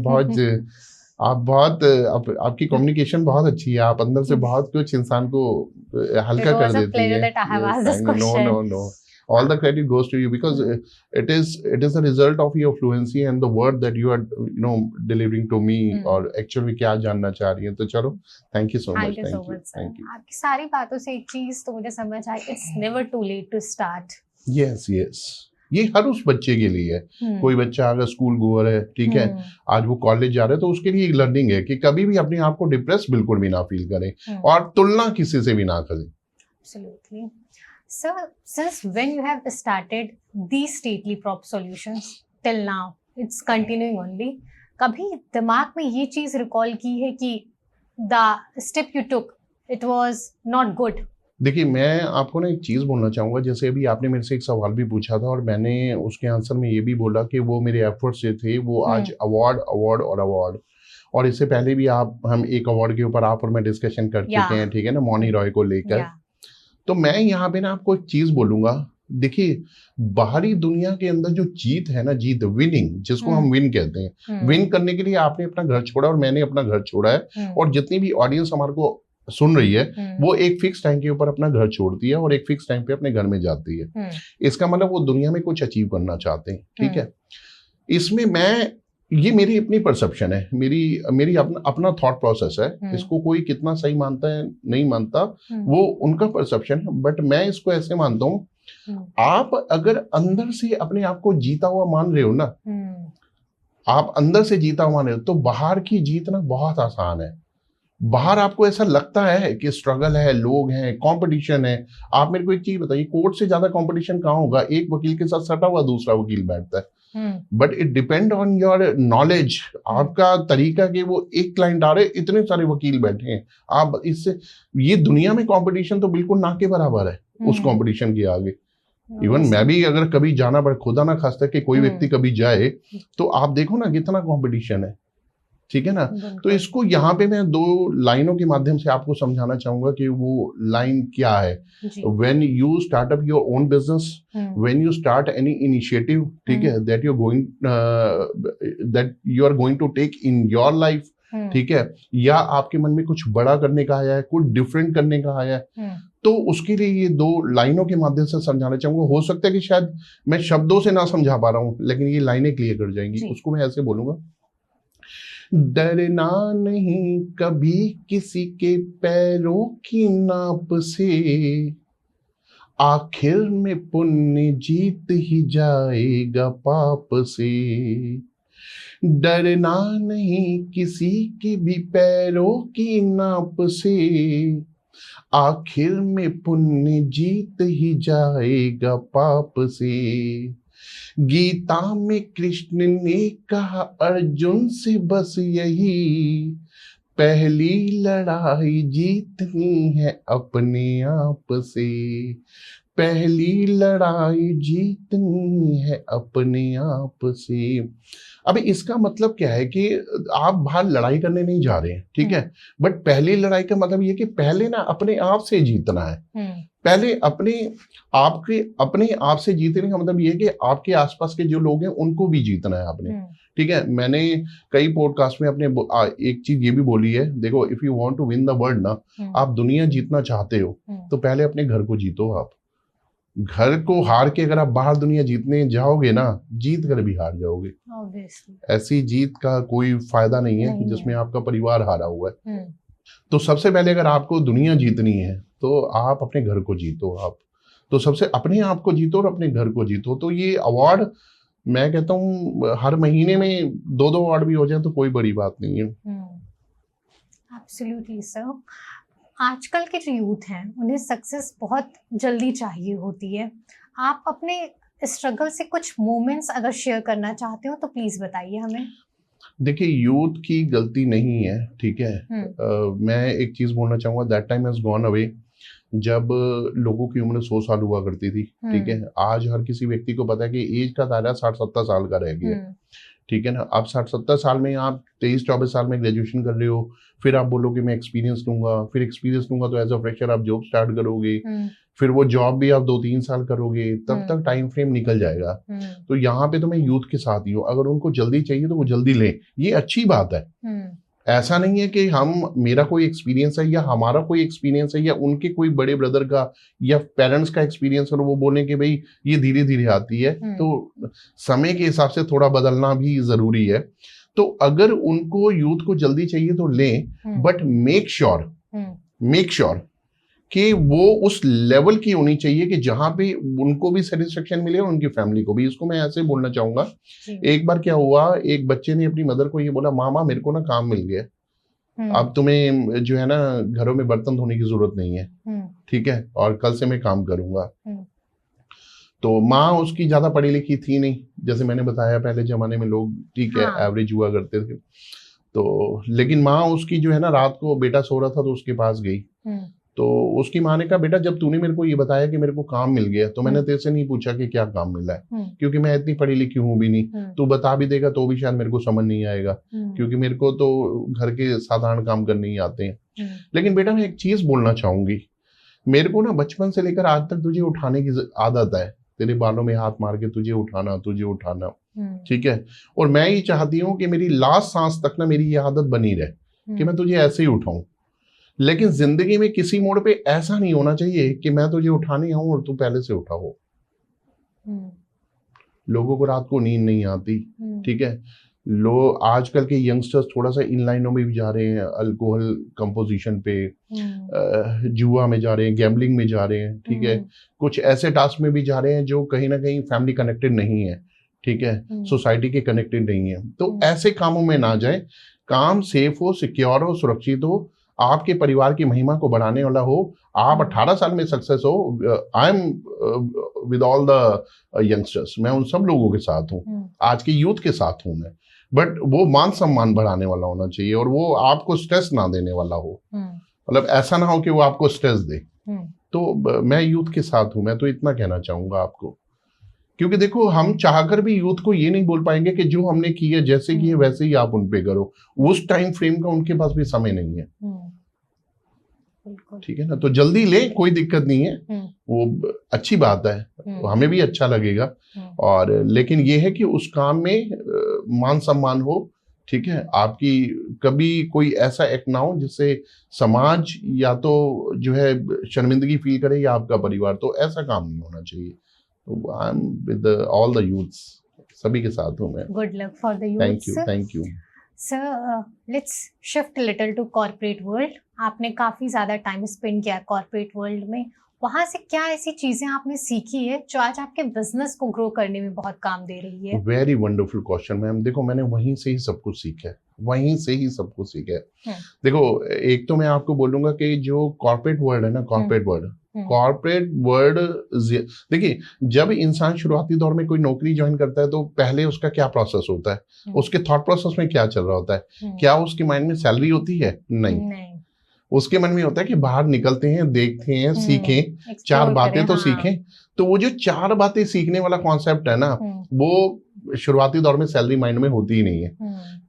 आपकी कम्युनिकेशन बहुत अच्छी है। आप अंदर से बहुत कुछ इंसान को हल्का कर देती है। No all the credit goes to you, because it is the result of your fluency and the word that you are delivering to me, और actually क्या जानना चाह रही है। तो चलो, thank you so much, thank you। आपकी सारी बातों से एक चीज तो मुझे समझ आई, it's never too late to start। yes ये हर उस बच्चे के लिए है। कोई बच्चा अगर स्कूल गोअर है, ठीक है, आज वो कॉलेज जा रहा है, तो उसके लिए एक लर्निंग है कि कभी भी अपने आप को डिप्रेस बिल्कुल भी ना फील करें, और तुलना किसी से भी ना करें। Absolutely। Sir, since when you have started these Stately Prop Solutions till now, it's continuing only, कभी दिमाग में ये चीज रिकॉल की है कि the step you took, it was not good? देखिए, मैं आपको ना एक चीज बोलना चाहूंगा। जैसे अभी आपने मेरे से एक सवाल भी पूछा था, और मैंने उसके आंसर में ये भी बोला कि वो मेरे एफर्ट से थे, वो आज अवार्ड और इससे पहले भी हम एक अवार्ड के ऊपर आप और मैं डिस्कशन कर चुके हैं, ठीक है ना, मौनी रॉय को लेकर। तो मैं यहाँ पे ना आपको एक चीज बोलूंगा। देखिए, बाहरी दुनिया के अंदर जो जीत है ना, जीत, विनिंग, जिसको हम विन कहते हैं, विन करने के लिए आपने अपना घर छोड़ा और मैंने अपना घर छोड़ा है, और जितनी भी ऑडियंस हमारे को सुन रही है, वो एक फिक्स टाइम के ऊपर अपना घर छोड़ती है और एक फिक्स टाइम पे अपने घर में जाती है। इसका मतलब वो दुनिया में कुछ अचीव करना चाहते हैं, ठीक है। इसमें ये मेरी अपनी परसेप्शन है, मेरी अपना थॉट प्रोसेस है। इसको कोई कितना सही मानता है नहीं मानता, वो उनका परसेप्शन है। बट मैं इसको ऐसे मानता हूँ, आप अगर अंदर से अपने आप को जीता हुआ मान रहे हो ना, आप अंदर से जीता हुआ नहीं, तो बाहर की जीतना बहुत आसान है। बाहर आपको ऐसा लगता है कि स्ट्रगल है, लोग हैं, कंपटीशन है। आप मेरे को एक चीज बताइए, कोर्ट से ज्यादा कंपटीशन कहाँ होगा? एक वकील के साथ सटा हुआ दूसरा वकील बैठता है, but it depend on your knowledge, आपका तरीका कि वो एक क्लाइंट आ रहे, इतने सारे वकील बैठे हैं। आप इससे, ये दुनिया में कंपटीशन तो बिल्कुल ना के बराबर है उस कंपटीशन के आगे। इवन मैं भी अगर कभी जाना पड़े, खुदा ना खास्ता कि कोई व्यक्ति कभी जाए, तो आप देखो ना कितना कंपटीशन है, ठीक है ना। तो इसको यहाँ पे मैं 2 लाइनों के माध्यम से आपको समझाना चाहूंगा कि वो लाइन क्या है। When you start up your own business, when you start any initiative, ठीक है, that you are going to take in your life, ठीक है, या आपके मन में कुछ बड़ा करने का आया है, कुछ डिफरेंट करने का आया है, तो उसके लिए ये 2 लाइनों के माध्यम से समझाना चाहूंगा। हो सकता है कि शायद मैं शब्दों से ना समझा पा रहा हूं, लेकिन ये लाइनें क्लियर कर जाएंगी। उसको मैं ऐसे बोलूंगा, डरना नहीं कभी किसी के पैरों की नाप से, आखिर में पुण्य जीत ही जाएगा पाप से। डरना नहीं किसी के भी पैरों की नाप से, आखिर में पुण्य जीत ही जाएगा पाप से। गीता में कृष्ण ने कहा अर्जुन से बस यही, पहली लड़ाई जीतनी है अपने आप से, पहली लड़ाई जीतनी है अपने आप से। अब इसका मतलब क्या है कि आप बाहर लड़ाई करने नहीं जा रहे हैं, ठीक है, बट पहली लड़ाई का मतलब ये कि पहले ना अपने आप से जीतना है। पहले अपने आप से जीतने का मतलब ये है कि आपके आसपास के जो लोग हैं उनको भी जीतना है आपने, ठीक है। मैंने कई पॉडकास्ट में अपने एक चीज ये भी बोली है, देखो, if you want to win the world ना, आप दुनिया जीतना चाहते हो तो पहले अपने घर को जीतो। आप घर को हार के अगर आप बाहर दुनिया जीतने जाओगे ना, जीत कर भी हार जाओगे। ऐसी जीत का कोई फायदा नहीं है जिसमें आपका परिवार हारा हुआ है। तो सबसे पहले अगर आपको दुनिया जीतनी है तो आप अपने घर को जीतो। आप तो सबसे अपने आप को जीतो और अपने घर को जीतो। तो ये अवार्ड मैं कहता हूँ हर महीने में 2-2 अवार्ड भी हो जाए तो कोई बड़ी बात नहीं है। Absolutely sir. आजकल के जो यूथ हैं उन्हें सक्सेस बहुत जल्दी चाहिए होती है। आप अपने स्ट्रगल से कुछ मोमेंट्स अगर शेयर करना चाहते हो तो प्लीज बताइए हमें। देखिए, यूथ की गलती नहीं है, ठीक है। मैं एक चीज बोलना चाहूंगा, that time has gone away जब लोगों की उम्र 100 साल हुआ करती थी, ठीक है। आज हर किसी व्यक्ति को पता है कि एज का दायरा 60-70 साल का रह गया, ठीक है ना। अब 60-70 साल में आप 23-24 साल में ग्रेजुएशन कर रहे हो, फिर आप बोलोगे मैं एक्सपीरियंस लूंगा, फिर एक्सपीरियंस लूंगा तो एज अ फ्रेशर आप जॉब स्टार्ट करोगे, फिर वो जॉब भी आप 2-3 साल करोगे, तब तक टाइम फ्रेम निकल जाएगा। तो यहाँ पे तो मैं यूथ के साथ ही हूँ, अगर उनको जल्दी चाहिए तो वो जल्दी लें, ये अच्छी बात है। ऐसा नहीं है कि मेरा कोई एक्सपीरियंस है या हमारा कोई एक्सपीरियंस है या उनके कोई बड़े ब्रदर का या पेरेंट्स का एक्सपीरियंस और वो बोले कि भाई ये धीरे धीरे आती है। तो समय के हिसाब से थोड़ा बदलना भी जरूरी है। तो अगर उनको यूथ को जल्दी चाहिए तो लें, बट मेक श्योर कि वो उस लेवल की होनी चाहिए कि जहां पे उनको भी सेटिस्फेक्शन मिले और उनकी फैमिली को भी। इसको मैं ऐसे बोलना चाहूंगा, एक बार क्या हुआ, एक बच्चे ने अपनी मदर को ये बोला, मामा मेरे को ना काम मिल गया, अब तुम्हें जो है ना घरों में बर्तन धोने की जरूरत नहीं है, ठीक है, और कल से मैं काम करूंगा। तो माँ उसकी ज्यादा पढ़ी लिखी थी नहीं, जैसे मैंने बताया पहले जमाने में लोग ठीक है एवरेज हुआ करते थे। तो लेकिन माँ उसकी जो है ना, रात को बेटा सो रहा था तो उसके पास गई, तो उसकी माँ ने कहा, बेटा जब तूने मेरे को ये बताया कि मेरे को काम मिल गया तो मैंने तेरे से नहीं पूछा कि क्या काम मिला है, क्योंकि मैं इतनी पढ़ी लिखी हूँ भी नहीं, तू बता भी देगा तो भी शायद मेरे को समझ नहीं आएगा, क्योंकि मेरे को तो घर के साधारण काम करने ही आते हैं। लेकिन बेटा मैं एक चीज बोलना चाहूंगी, मेरे को ना बचपन से लेकर आज तक तुझे उठाने की आदत है, तेरे बालों में हाथ मार के तुझे उठाना, ठीक है, और मैं ये चाहती हूँ कि मेरी लास्ट सांस तक ना मेरी ये आदत बनी रहे कि मैं तुझे ऐसे ही उठाऊं। लेकिन जिंदगी में किसी मोड़ पे ऐसा नहीं होना चाहिए कि मैं तुझे उठाने आऊं और तू पहले से उठा हो। लोगों को रात को नींद नहीं आती, ठीक है। लोग आजकल के यंगस्टर्स थोड़ा सा इन लाइनों में भी जा रहे हैं, अल्कोहल कंपोजिशन पे, जुआ में जा रहे हैं, गैम्बलिंग में जा रहे हैं, ठीक है, कुछ ऐसे टास्क में भी जा रहे हैं जो कहीं ना कहीं फैमिली कनेक्टेड नहीं है, ठीक है, सोसाइटी के कनेक्टेड नहीं है, तो ऐसे कामों में ना जाए। काम सेफ हो, सिक्योर हो, सुरक्षित हो, आपके परिवार की महिमा को बढ़ाने वाला हो। आप 18 साल में सक्सेस हो। आई am with all the youngsters, मैं उन सब लोगों के साथ हूँ, आज के यूथ के साथ हूँ मैं। बट वो मान सम्मान बढ़ाने वाला होना चाहिए और वो आपको स्ट्रेस ना देने वाला हो। मतलब ऐसा ना हो कि वो आपको स्ट्रेस दे। तो मैं यूथ के साथ हूँ, मैं तो इतना कहना चाहूंगा आपको। क्योंकि देखो, हम चाहकर भी यूथ को ये नहीं बोल पाएंगे कि जो हमने किया, जैसे किए वैसे ही आप उन पे करो। उस टाइम फ्रेम का उनके पास भी समय नहीं है। ठीक है ना, तो जल्दी ले, कोई दिक्कत नहीं है, वो अच्छी बात है, हमें भी अच्छा लगेगा। और लेकिन ये है कि उस काम में मान सम्मान हो। ठीक है, आपकी कभी कोई ऐसा एक्ट ना हो जिससे समाज या तो जो है शर्मिंदगी फील करे या आपका परिवार, तो ऐसा काम नहीं होना चाहिए। तो I am with all the youths, सभी के साथ हूँ मैं। Good luck for the thank you, youths. Thank you. Sir, let's shift little to corporate world. आपने काफ़ी ज़्यादा टाइम स्पेंड किया कॉर्पोरेट वर्ल्ड में, वहाँ से क्या ऐसी चीज़ें आपने सीखी है जो आज आपके बिजनेस को ग्रो करने में बहुत काम दे रही है? Very wonderful question ma'am. देखो, मैंने वहीं से ही सब कुछ सीखा है, वहीं से ही सब कुछ सीखा है। देखो, एक तो मैं आपको बोलूंगा कि जो कॉर्पोरेट वर्ल्ड है ना, कॉर्पोरेट वर्ल्ड देखिए, जब इंसान शुरुआती दौर में कोई नौकरी ज्वाइन करता है तो पहले उसका क्या प्रोसेस होता है, उसके थॉट प्रोसेस में क्या चल रहा होता है? क्या उसके माइंड में सैलरी होती है? नहीं। उसके मन में होता है कि बाहर निकलते हैं, देखते हैं, सीखें, चार बातें तो सीखें। तो वो जो चार बातें सीखने वाला कॉन्सेप्ट है ना, वो शुरुआती दौर में सैलरी माइंड में होती ही नहीं है।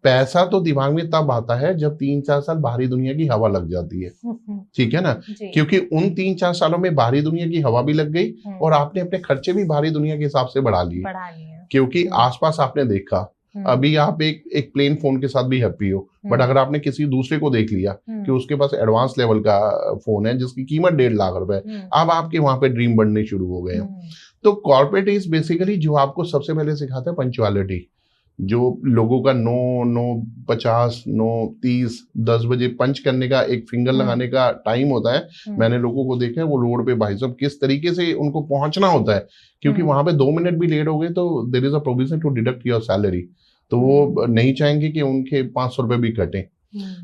पैसा तो दिमाग में तब आता है जब 3-4 साल बाहरी दुनिया की हवा लग जाती है। ठीक है ना, क्योंकि उन 3-4 सालों में बाहरी दुनिया की हवा भी लग गई और आपने अपने खर्चे भी बाहरी दुनिया के हिसाब से बढ़ा लिए, क्योंकि आसपास आपने देखा। अभी आप एक प्लेन फोन के साथ भी हैप्पी हो, बट अगर आपने किसी दूसरे को देख लिया कि उसके पास एडवांस लेवल का फोन है जिसकी कीमत 1.5 लाख रुपए, अब आपके वहां पे ड्रीम बढ़ने शुरू हो गए हैं। तो कॉर्पोरेट इज बेसिकली जो आपको सबसे पहले सिखाता है पंक्चुअलिटी। जो लोगों का 9:50, 9:30, 10 बजे पंच करने का, एक फिंगर लगाने का टाइम होता है, मैंने लोगों को देखा है वो रोड पे भाई साहब किस तरीके से उनको पहुंचना होता है, क्योंकि वहां पे 2 मिनट भी लेट हो गए तो there is a provision to deduct your salary. तो वो नहीं चाहेंगे कि उनके 500 रुपए भी कटें।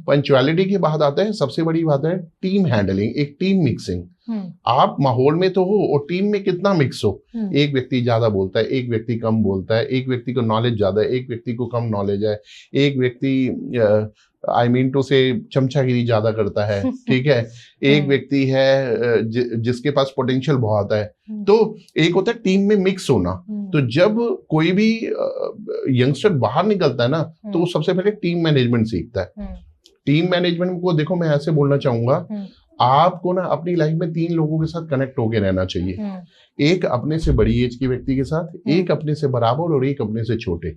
पंक्चुअलिटी के बाद आता है सबसे बड़ी बात है टीम हैंडलिंग, एक टीम मिक्सिंग। आप माहौल में तो हो और टीम में कितना मिक्स हो। एक व्यक्ति ज्यादा बोलता है, एक व्यक्ति कम बोलता है, एक व्यक्ति को नॉलेज ज्यादा है, एक व्यक्ति को कम नॉलेज है, एक व्यक्ति आई मीन टू से चमचागिरी ज्यादा करता है। ठीक है, एक व्यक्ति है जिसके पास पोटेंशियल बहुत है। तो एक होता है टीम में मिक्स होना। तो जब कोई भी यंगस्टर बाहर निकलता है ना, तो वो सबसे पहले टीम मैनेजमेंट सीखता है। टीम मैनेजमेंट को देखो, मैं ऐसे बोलना चाहूंगा, आपको ना अपनी लाइफ में 3 लोगों के साथ कनेक्ट होके रहना चाहिए। एक अपने से बड़ी एज के व्यक्ति के साथ, एक अपने से बराबर और एक अपने से छोटे।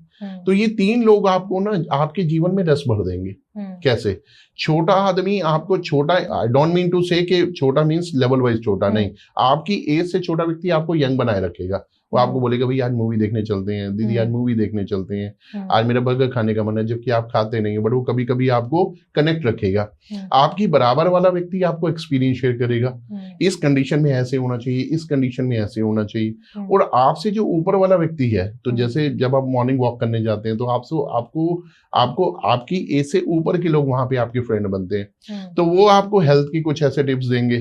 तो ये 3 लोग आपको ना आपके जीवन में रस भर देंगे। कैसे? छोटा आदमी आपको छोटा, I don't mean to say कि छोटा मीन्स लेवल वाइज छोटा नहीं, आपकी एज से छोटा व्यक्ति आपको यंग बनाए रखेगा। वो आपको बोलेगा भाई आज मूवी देखने चलते हैं, दीदी आज मूवी देखने चलते हैं, आज मेरा बर्गर खाने का मन है, जबकि आप खाते नहीं है, बट वो कभी कभी आपको कनेक्ट रखेगा। आपकी बराबर वाला व्यक्ति आपको एक्सपीरियंस शेयर करेगा, इस कंडीशन में ऐसे होना चाहिए, इस कंडीशन में ऐसे होना चाहिए। और आपसे जो ऊपर वाला व्यक्ति है, तो जैसे जब आप मॉर्निंग वॉक करने जाते हैं तो आपको आपकी एज से ऊपर के लोग वहां पे आपके फ्रेंड बनते हैं। तो वो आपको हेल्थ की कुछ ऐसे टिप्स देंगे,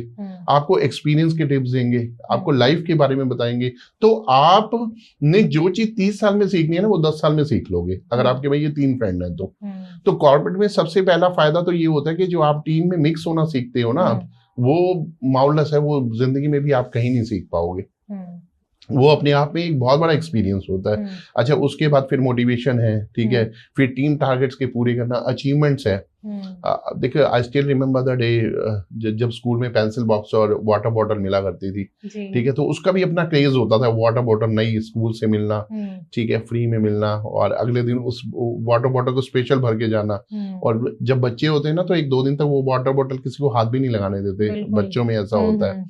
आपको एक्सपीरियंस के टिप्स देंगे, आपको लाइफ के बारे में बताएंगे। तो आपने जो चीज 30 साल में सीखनी है ना, वो 10 साल में सीख लोगे, अगर आपके भाई ये 3 फ्रेंड हैं तो कॉर्पोरेट में सबसे पहला फायदा तो ये होता है कि जो आप टीम में मिक्स होना सीखते हो ना, वो माउलेस है, वो जिंदगी में भी आप कहीं नहीं सीख पाओगे। वो अपने आप में एक बहुत बड़ा एक्सपीरियंस होता है। अच्छा, उसके बाद फिर मोटिवेशन है, ठीक है, फिर टीम टारगेट्स के पूरे करना, अचीवमेंट्स है। देखिए, I still remember the day जब स्कूल में पेंसिल बॉक्स और वाटर बॉटल मिला करती थी, ठीक है, तो उसका भी अपना क्रेज होता था। वाटर बॉटल नई स्कूल से मिलना, ठीक है, फ्री में मिलना, और अगले दिन उस वाटर बॉटल को स्पेशल भर के जाना। और जब बच्चे होते हैं ना, तो 1-2 दिन तक वो वाटर बॉटल किसी को हाथ भी नहीं लगाने देते, बच्चों में ऐसा होता है।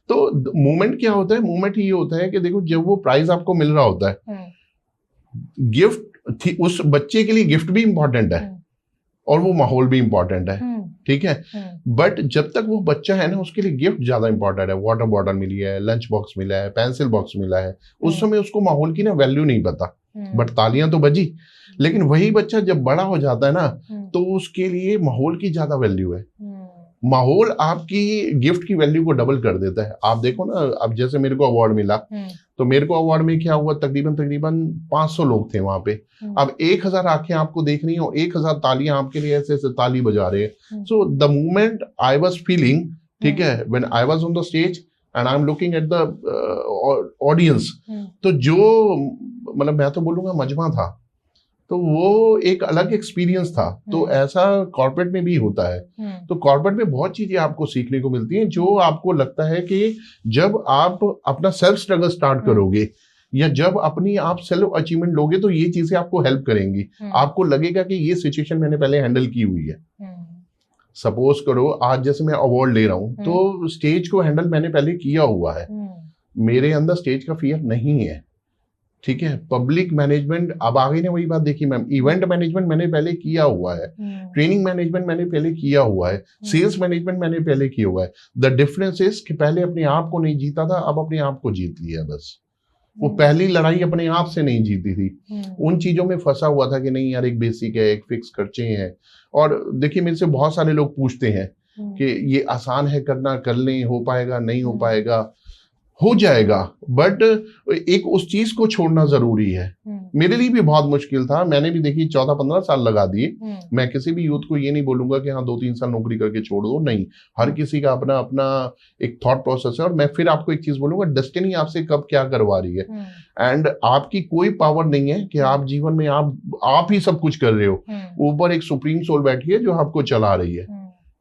तो मूवमेंट क्या होता है? मूवमेंट ये होता है कि देखो, जब वो प्राइज आपको मिल रहा होता है, गिफ्ट उस बच्चे के लिए गिफ्ट भी इंपॉर्टेंट है और वो माहौल भी इंपॉर्टेंट है, ठीक है। बट जब तक वो बच्चा है ना, उसके लिए गिफ्ट ज्यादा इंपॉर्टेंट है। वाटर बॉटल मिली है, लंच बॉक्स मिला है, पेंसिल बॉक्स मिला है, उस समय उसको माहौल की ना वैल्यू नहीं पता। बट तालियां तो बजी। लेकिन वही बच्चा जब बड़ा हो जाता है ना, तो उसके लिए माहौल की ज्यादा वैल्यू है। माहौल आपकी गिफ्ट की वैल्यू को डबल कर देता है। आप देखो ना, अब जैसे मेरे को अवार्ड मिला, तो मेरे को अवार्ड में क्या हुआ, तकरीबन 500 लोग थे वहां पे। अब 1000 आंखें आपको देख रही हैं और 1000 तालियां आपके लिए ऐसे ऐसे ताली बजा रहे हैं। So the moment I was feeling, ठीक है, when I was on the stage and I am looking at the audience, तो जो मतलब मैं तो बोलूंगा मजमा था, तो वो एक अलग एक्सपीरियंस था। तो ऐसा कॉर्पोरेट में भी होता है। तो कॉर्पोरेट में बहुत चीजें आपको सीखने को मिलती हैं, जो आपको लगता है कि जब आप अपना सेल्फ स्ट्रगल स्टार्ट करोगे या जब अपनी आप सेल्फ अचीवमेंट लोगे, तो ये चीजें आपको हेल्प करेंगी। आपको लगेगा कि ये सिचुएशन मैंने पहले हैंडल की हुई है। सपोज करो आज जैसे मैं अवार्ड ले रहा हूं, तो स्टेज को हैंडल मैंने पहले किया हुआ है। मेरे अंदर स्टेज का फियर नहीं है, ठीक है। पब्लिक मैनेजमेंट, अब आगे ने वही बात देखी मैम, इवेंट मैनेजमेंट मैंने पहले किया हुआ है, ट्रेनिंग मैनेजमेंट मैंने पहले किया हुआ है, सेल्स मैनेजमेंट मैंने पहले किया हुआ है। द डिफरेंस इज कि पहले अपने आप को नहीं जीता था, अब अपने आप को जीत लिया बस। वो पहली लड़ाई अपने आप से नहीं जीती थी, उन चीजों में फंसा हुआ था कि नहीं यार, एक बेसिक है, एक फिक्स खर्चे हैं। और देखिए, मेरे से बहुत सारे लोग पूछते हैं कि ये आसान है करना, कर लें, हो पाएगा, नहीं हो पाएगा। हो जाएगा, बट एक उस चीज को छोड़ना जरूरी है। मेरे लिए भी बहुत मुश्किल था, मैंने भी देखिए 14-15 साल लगा दिए। मैं किसी भी यूथ को ये नहीं बोलूंगा कि हाँ 2-3 साल नौकरी करके छोड़ दो, नहीं। हर किसी का अपना अपना एक थॉट प्रोसेस है। और मैं फिर आपको एक चीज बोलूंगा, डेस्टिनी आपसे कब क्या करवा रही है, एंड आपकी कोई पावर नहीं है कि आप जीवन में आप ही सब कुछ कर रहे हो। ऊपर एक सुप्रीम सोल बैठी है जो आपको चला रही है,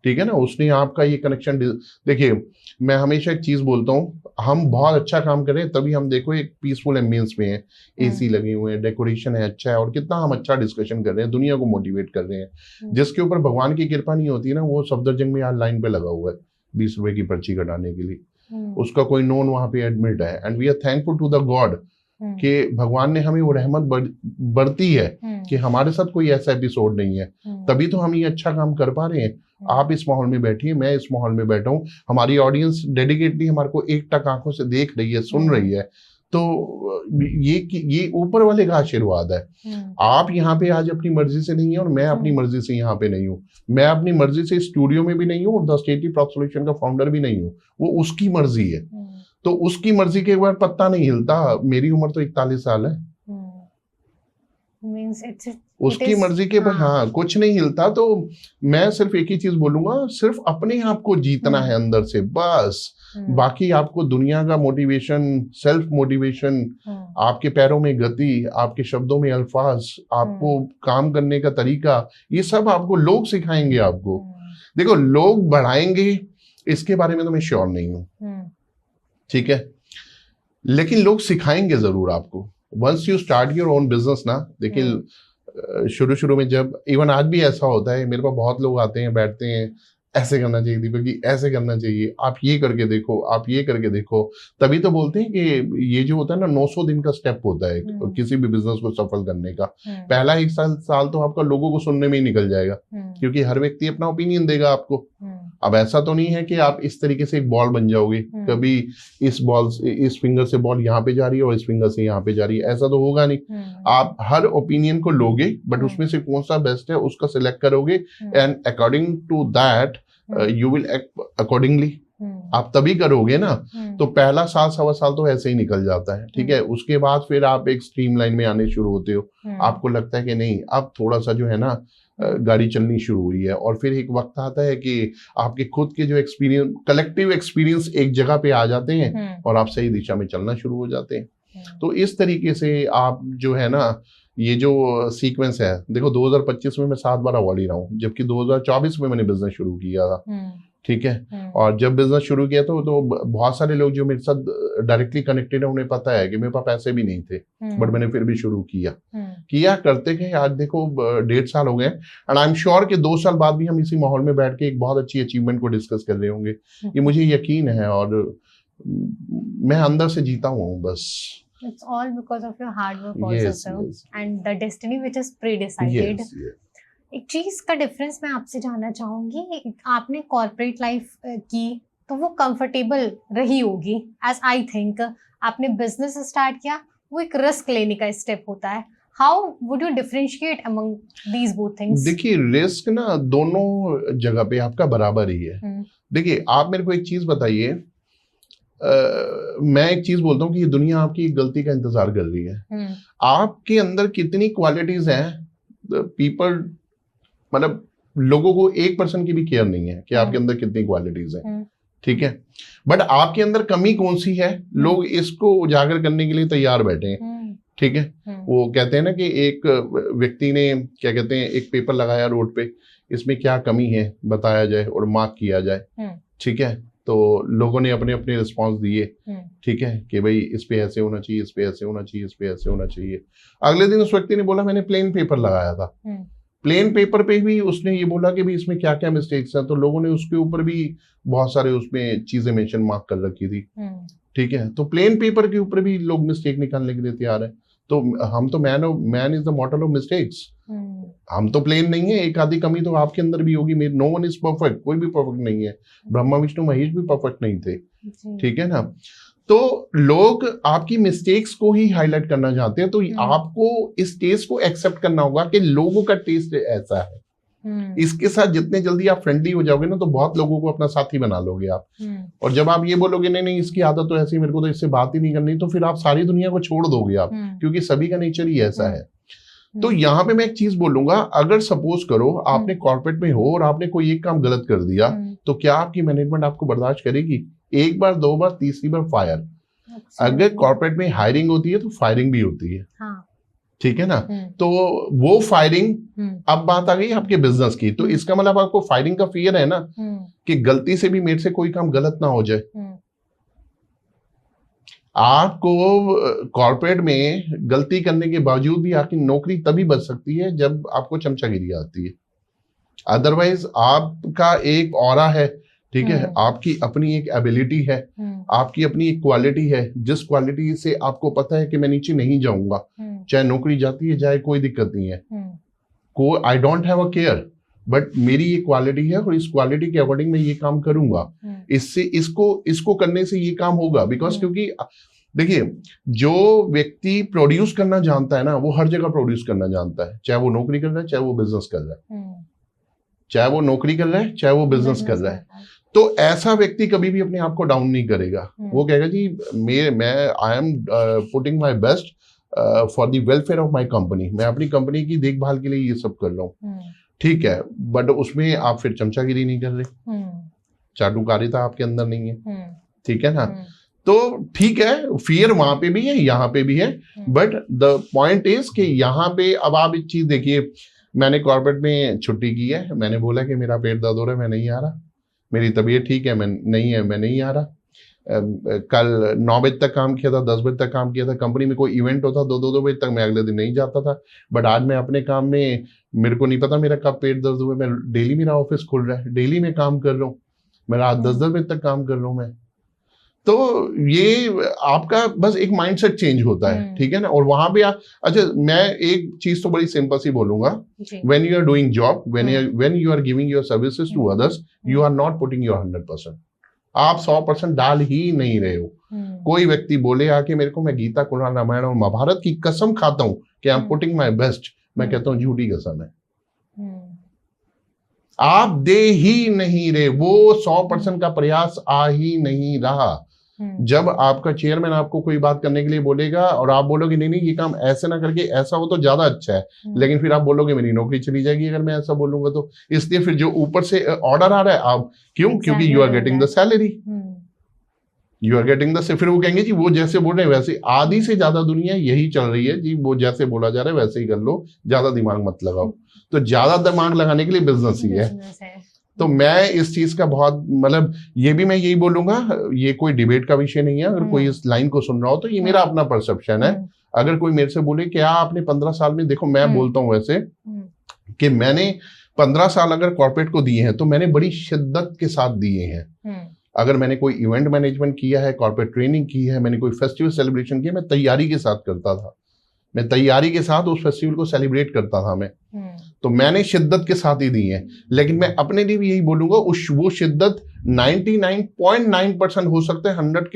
ठीक है ना। उसने आपका ये कनेक्शन, देखिए मैं हमेशा एक चीज बोलता हूँ, हम बहुत अच्छा काम कर रहे हैं तभी हम देखो एक पीसफुल एम्बियंस में है, एसी लगे हुए हैं, डेकोरेशन है, अच्छा है, और कितना हम अच्छा डिस्कशन कर रहे हैं, दुनिया को मोटिवेट कर रहे हैं। जिसके ऊपर भगवान की कृपा नहीं होती ना, वो सफदरजंग में आज लाइन पे लगा हुआ है 20 रुपए की पर्ची कटाने के लिए। उसका कोई नोन वहां पे एडमिट है, and we are thankful to the god कि भगवान ने हमें वो रहमत बरती है कि हमारे साथ कोई ऐसा एपिसोड नहीं है। तभी तो हम ये अच्छा काम कर पा रहे हैं। आप इस माहौल में बैठिए, मैं इस माहौल में बैठा हूँ, हमारी ऑडियंस डेडिकेटली हमारे को एकटक आंखों से देख रही है, सुन रही है। तो ये ऊपर वाले का आशीर्वाद है। आप यहाँ पे आज अपनी मर्जी से नहीं है और मैं अपनी मर्जी से यहाँ पे नहीं हूँ। मैं अपनी मर्जी से स्टूडियो में भी नहीं हूँ और द स्टेटली प्रॉप सॉल्यूशन का फाउंडर भी नहीं हूँ। वो उसकी मर्जी है, तो उसकी मर्जी के बाद पत्ता नहीं हिलता। मेरी उम्र तो 41 साल है, उसकी मर्जी के बाद हाँ कुछ नहीं हिलता। तो मैं सिर्फ एक ही चीज बोलूंगा, सिर्फ अपने आप को जीतना है अंदर से बस। बाकी आपको दुनिया का मोटिवेशन, सेल्फ मोटिवेशन, आपके पैरों में गति, आपके शब्दों में अल्फाज, आपको काम करने का तरीका, ये सब आपको लोग सिखाएंगे। आपको देखो, लोग बढ़ाएंगे इसके बारे में तो मैं श्योर नहीं हूँ, ठीक है, लेकिन लोग सिखाएंगे जरूर आपको। Once you start your own business ना, देखिए शुरू में जब, इवन आज भी ऐसा होता है, मेरे पास बहुत लोग आते हैं, बैठते हैं, ऐसे करना चाहिए दीपक जी, ऐसे करना चाहिए, आप ये करके देखो, आप ये करके देखो। तभी तो बोलते हैं कि ये जो होता है ना 900 दिन का स्टेप होता है किसी भी बिजनेस को सफल करने का। पहला 1 साल तो आपका लोगों को सुनने में ही निकल जाएगा, क्योंकि हर व्यक्ति अपना ओपिनियन देगा आपको। अब ऐसा तो नहीं है कि आप इस तरीके से एक बॉल बन जाओगे, कभी इस फिंगर से बॉल यहाँ पे जा रही है और इस फिंगर से यहाँ पे जा रही है, ऐसा तो होगा नहीं। आप हर ओपिनियन को लोगे, बट उसमें से कौन सा बेस्ट है उसका सिलेक्ट करोगे, and according to that you will act accordingly. आप तभी करोगे ना। तो पहला साल 1.25 साल तो ऐसे ही निकल जाता है, ठीक है। उसके बाद फिर आप एक स्ट्रीमलाइन में आने शुरू होते हो, आपको लगता है कि नहीं अब थोड़ा सा जो है ना गाड़ी चलनी शुरू हुई है। और फिर एक वक्त आता है कि आपके खुद के जो एक्सपीरियंस, कलेक्टिव एक्सपीरियंस एक जगह पे आ जाते हैं और आप सही दिशा में चलना शुरू हो जाते हैं। तो इस तरीके से आप जो है ना, ये जो सीक्वेंस है, देखो 2025 में मैं 7 बार अवार्ड ही रहा हूँ, जबकि 2024 में मैंने बिजनेस शुरू किया था, ठीक है। और जब बिजनेस शुरू किया तो बहुत सारे लोग जो मेरे साथ डायरेक्टली कनेक्टेड है, उन्हें पता है कि मेरे पास पैसे भी नहीं थे, बट मैंने फिर भी शुरू किया करते गए। आज देखो 1.5 साल हो गए, एंड आई एम श्योर कि 2 साल बाद भी हम इसी माहौल में बैठ के एक बहुत अच्छी अचीवमेंट को डिस्कस कर रहे होंगे, ये मुझे यकीन है। और मैं अंदर से जीता हुआ हूँ बस। It's all because of your hard work also, sir, and the destiny which is pre-decided. एक चीज का डिफरेंस मैं आपसे जानना चाहूंगी, आपने कॉर्पोरेट लाइफ की तो वो कंफर्टेबल रही होगी, एज आई थिंक। आपने बिजनेस स्टार्ट किया वो एक रिस्क लेने का स्टेप होता है. How would you differentiate among these both things? देखिए रिस्क ना दोनों जगह पे आपका बराबर ही है. देखिए आप मेरे को एक चीज बताइए, मैं एक चीज बोलता हूँ कि ये दुनिया आपकी एक गलती का इंतजार कर रही है. आपके अंदर कितनी क्वालिटीज हैं, पीपल मतलब लोगों को 1% की भी केयर नहीं है कि आपके अंदर कितनी क्वालिटीज हैं. ठीक है, बट आपके अंदर कमी कौन सी है, लोग इसको उजागर करने के लिए तैयार बैठे हैं. ठीक है, वो कहते हैं ना कि एक व्यक्ति ने क्या कहते हैं एक पेपर लगाया रोड पे, इसमें क्या कमी है बताया जाए और मार्क किया जाए. ठीक है, तो लोगों ने अपने अपने रिस्पॉन्स दिए. ठीक है कि भाई इस पे ऐसे होना चाहिए, इस पे ऐसे होना चाहिए, इस पे ऐसे होना चाहिए. अगले दिन उस व्यक्ति ने बोला मैंने प्लेन पेपर लगाया था. प्लेन पेपर पे भी उसने ये बोला कि भाई इसमें क्या क्या मिस्टेक्स हैं, तो लोगों ने उसके ऊपर भी बहुत सारे उसमें चीजें मेंशन मार्क कर रखी थी. ठीक है, तो प्लेन पेपर के ऊपर भी लोग मिस्टेक निकालने के लिए तैयार है. तो हम तो man is the model of mistakes. हम तो प्लेन नहीं है, एक आधी कमी तो आपके अंदर भी होगी. नो वन इज परफेक्ट, कोई भी परफेक्ट नहीं है. ब्रह्मा विष्णु महेश भी परफेक्ट नहीं थे. ठीक है ना, तो लोग आपकी मिस्टेक्स को ही हाईलाइट करना चाहते हैं. तो आपको इस टेस्ट को एक्सेप्ट करना होगा कि लोगों का टेस्ट ऐसा है. इसके साथ जितने जल्दी आप फ्रेंडली हो जाओगे ना तो बहुत लोगों को अपना साथी बना लोगे आप. और जब आप ये बोलोगे नहीं नहीं इसकी आदत तो ऐसी, मेरे को तो इससे बात ही नहीं करनी, तो फिर आप सारी दुनिया को छोड़ दोगे आप, क्योंकि सभी का नेचर ही ऐसा है. तो यहाँ पे मैं एक चीज बोलूंगा, अगर सपोज करो आपने कॉर्पोरेट में हो और आपने कोई एक काम गलत कर दिया, तो क्या आपकी मैनेजमेंट आपको बर्दाश्त करेगी? एक बार, दो बार, तीसरी बार फायर. अगर कॉर्पोरेट में हायरिंग होती है तो फायरिंग भी होती है. ठीक है ना, तो वो फायरिंग, अब बात आ गई आपके बिजनेस की, तो इसका मतलब आपको फायरिंग का फियर है ना कि गलती से भी मेरे से कोई काम गलत ना हो जाए. आपको कॉर्पोरेट में गलती करने के बावजूद भी आपकी नौकरी तभी बच सकती है जब आपको चमचागिरी आती है. अदरवाइज आपका एक ऑरा है. ठीक है, आपकी अपनी एक एबिलिटी है, आपकी अपनी एक क्वालिटी है, जिस क्वालिटी से आपको पता है कि मैं नीचे नहीं जाऊंगा, चाहे नौकरी जाती है जाए, कोई दिक्कत नहीं है. I don't have a care, but मेरी ये क्वालिटी है और इस क्वालिटी के अकॉर्डिंग मैं ये काम करूंगा. इससे इसको करने से ये काम होगा. बिकॉज क्योंकि देखिए जो व्यक्ति प्रोड्यूस करना जानता है ना, वो हर जगह प्रोड्यूस करना जानता है, चाहे वो नौकरी कर रहा है, चाहे वो बिजनेस कर रहा है. चाहे वो नौकरी कर रहा है, चाहे वो बिजनेस कर रहा है. तो ऐसा व्यक्ति कभी भी अपने आप को डाउन नहीं करेगा. वो कहेगा जी मैं आई am putting my best for the welfare of my company. मैं अपनी कंपनी की देखभाल के लिए ये सब कर रहा हूँ. ठीक है, बट उसमें आप फिर चमचागिरी नहीं कर रहे, चाटुकारिता आपके अंदर नहीं है. ठीक है ना, तो ठीक है, फियर वहां पे भी है, यहाँ पे भी है, बट द पॉइंट इज कि यहाँ पे अब आप एक चीज देखिए, मैंने कॉर्पोरेट में छुट्टी की है, मैंने बोला कि मेरा पेट दर्द हो रहा है, मैं नहीं आ रहा, मेरी तबीयत ठीक है, मैं नहीं आ रहा. कल 9 बजे तक काम किया था, 10 बजे तक काम किया था, कंपनी में कोई इवेंट होता 2 बजे तक, मैं अगले दिन नहीं जाता था. बट आज मैं अपने काम में, मेरे को नहीं पता मेरा कब पेट दर्द हुआ, मैं डेली मेरा ऑफिस खुल रहा है, डेली मैं काम कर रहा हूँ, मैं रात 10 बजे तक काम कर रहा हूँ मैं. तो ये आपका बस एक माइंडसेट चेंज होता है. ठीक है ना, और वहां पे अच्छा मैं एक चीज तो बड़ी सिंपल सी बोलूंगा, when you are doing job, when you are giving your services to others, you are not putting your 100%. आप 100% डाल ही नहीं रहे हो. कोई व्यक्ति बोले आके मेरे को, मैं गीता, कुरान, रामायण और महाभारत की कसम खाता हूं कि आई एम पुटिंग माई बेस्ट, मैं कहता हूँ झूठी कसम है. आप दे ही नहीं रहे, वो 100% का प्रयास आ ही नहीं रहा. जब आपका चेयरमैन आपको कोई बात करने के लिए बोलेगा और आप बोलोगे नहीं नहीं ये काम ऐसे ना करके ऐसा हो तो ज्यादा अच्छा है, लेकिन फिर आप बोलोगे मेरी नौकरी चली जाएगी अगर मैं ऐसा बोलूंगा तो. इसलिए फिर जो ऊपर से ऑर्डर आ रहा है, आप क्यों? क्योंकि you are getting the salary, you are getting the, फिर वो कहेंगे जी वो जैसे बोल रहे हैं वैसे. आधी से ज्यादा दुनिया यही चल रही है जी, वो जैसे बोला जा रहा है वैसे ही कर लो, ज्यादा दिमाग मत लगाओ. तो ज्यादा दिमाग लगाने के लिए बिजनेस ही है. तो मैं इस चीज का बहुत मतलब, ये भी मैं यही बोलूंगा, ये कोई डिबेट का विषय नहीं है. अगर कोई इस लाइन को सुन रहा हो तो ये मेरा अपना परसेप्शन है. अगर कोई मेरे से बोले कि आपने 15 साल में, देखो मैं बोलता हूँ वैसे कि मैंने 15 साल अगर कॉर्पोरेट को दिए हैं तो मैंने बड़ी शिद्दत के साथ दिए हैं. अगर मैंने कोई इवेंट मैनेजमेंट किया है, कॉर्पोरेट ट्रेनिंग की है, मैंने कोई फेस्टिवल सेलिब्रेशन किया, मैं तैयारी के साथ करता था, मैं तैयारी के साथ उस फेस्टिवल को सेलिब्रेट करता था मैं. तो मैंने शिद्दत के साथ ही दी है. लेकिन मैं अपने लिए भी यही बोलूंगा, वो शिद्दत 99.9% हो सकता है 100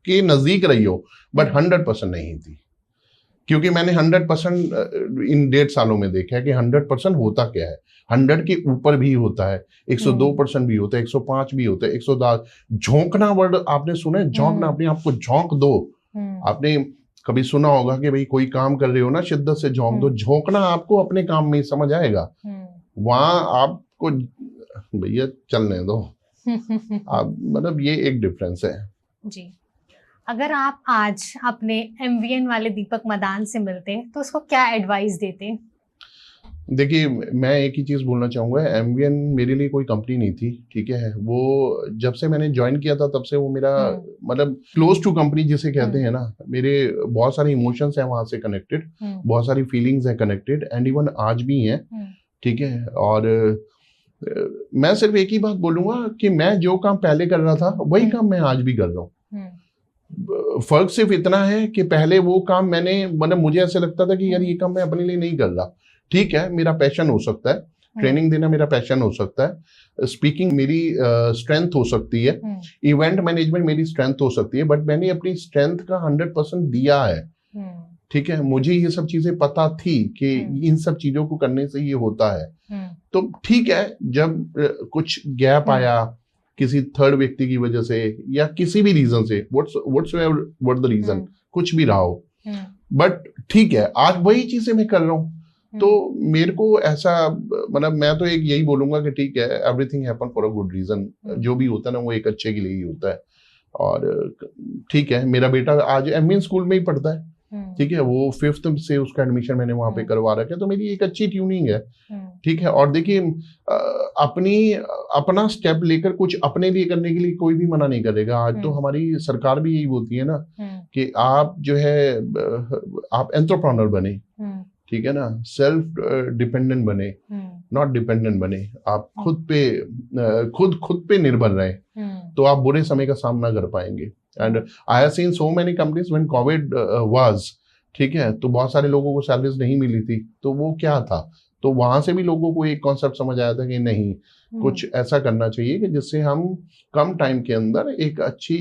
के नजदीक रही हो, बट 100% नहीं थी. क्योंकि मैंने 100% इन 1.5 सालों में देखा है कि 100% होता क्या है। 100 के ऊपर भी होता है, 102% भी होता है, 105 भी होता है, 110। झोंकना वर्ड आपने सुना है? झोंकना, अपने आप को झोंक दो। आपने कभी सुना होगा कि भाई कोई काम कर रहे हो ना, शिद्दत से झोंक दो। झोंकना आपको अपने काम में समझ आएगा, वहां आपको भैया चलने दो। आप मतलब ये एक डिफरेंस है जी। अगर आप आज अपने MVN वाले दीपक मदान से मिलते तो उसको क्या एडवाइस देते? देखिए, मैं एक ही चीज़ बोलना चाहूँगा, MVN मेरे लिए कोई कंपनी नहीं थी, ठीक है। वो जब से मैंने ज्वाइन किया था तब से वो मेरा मतलब क्लोज टू कंपनी जिसे कहते हैं ना, मेरे बहुत सारे इमोशंस हैं वहाँ से कनेक्टेड, बहुत सारी फीलिंग्स हैं कनेक्टेड, एंड इवन आज भी हैं, ठीक है। और मैं सिर्फ एक ही बात बोलूँगा कि मैं जो काम पहले कर रहा था वही काम मैं आज भी कर रहा हूँ। फर्क सिर्फ इतना है कि पहले वो काम मैंने मतलब मुझे ऐसे लगता था कि यार ये काम मैं अपने लिए नहीं कर रहा। ठीक है, मेरा पैशन हो सकता है, ट्रेनिंग देना मेरा पैशन हो सकता है, स्पीकिंग मेरी स्ट्रेंथ हो सकती है, इवेंट मैनेजमेंट मेरी स्ट्रेंथ हो सकती है, बट मैंने अपनी स्ट्रेंथ का 100% दिया है, ठीक है। मुझे ये सब चीजें पता थी कि इन सब चीजों को करने से ये होता है। तो ठीक है, जब कुछ गैप आया किसी थर्ड व्यक्ति की वजह से या किसी भी रीजन से, व्हाट्स द रीजन, कुछ भी रहा हो, बट ठीक है, आज वही चीजें मैं कर रहा हूँ। तो मेरे को ऐसा मतलब मैं तो एक यही बोलूंगा कि ठीक है, everything happen for a good reason. जो भी होता है ना वो एक अच्छे के लिए ही होता है। और ठीक है, मेरा बेटा आज MVN स्कूल में ही पढ़ता है, ठीक है। वो 5th से उसका एडमिशन मैंने वहां पे करवा रखा है, तो मेरी एक अच्छी ट्यूनिंग है, ठीक है। और देखिए, अपना स्टेप लेकर कुछ अपने लिए करने के लिए कोई भी मना नहीं करेगा। आज तो हमारी सरकार भी यही बोलती है ना कि आप जो है आप एंटरप्रेन्योर बने, ठीक है ना, सेल्फ डिपेंडेंट बने, नॉट डिपेंडेंट बने। आप खुद पे निर्भर रहे, तो आप बुरे समय का सामना कर पाएंगे। And I have seen so many companies when Covid was, ठीक है, तो बहुत सारे लोगों को सैलरीज नहीं मिली थी, तो वो क्या था, तो वहां से भी लोगों को एक कॉन्सेप्ट समझ आया था कि नहीं, कुछ ऐसा करना चाहिए कि जिससे हम कम टाइम के अंदर एक अच्छी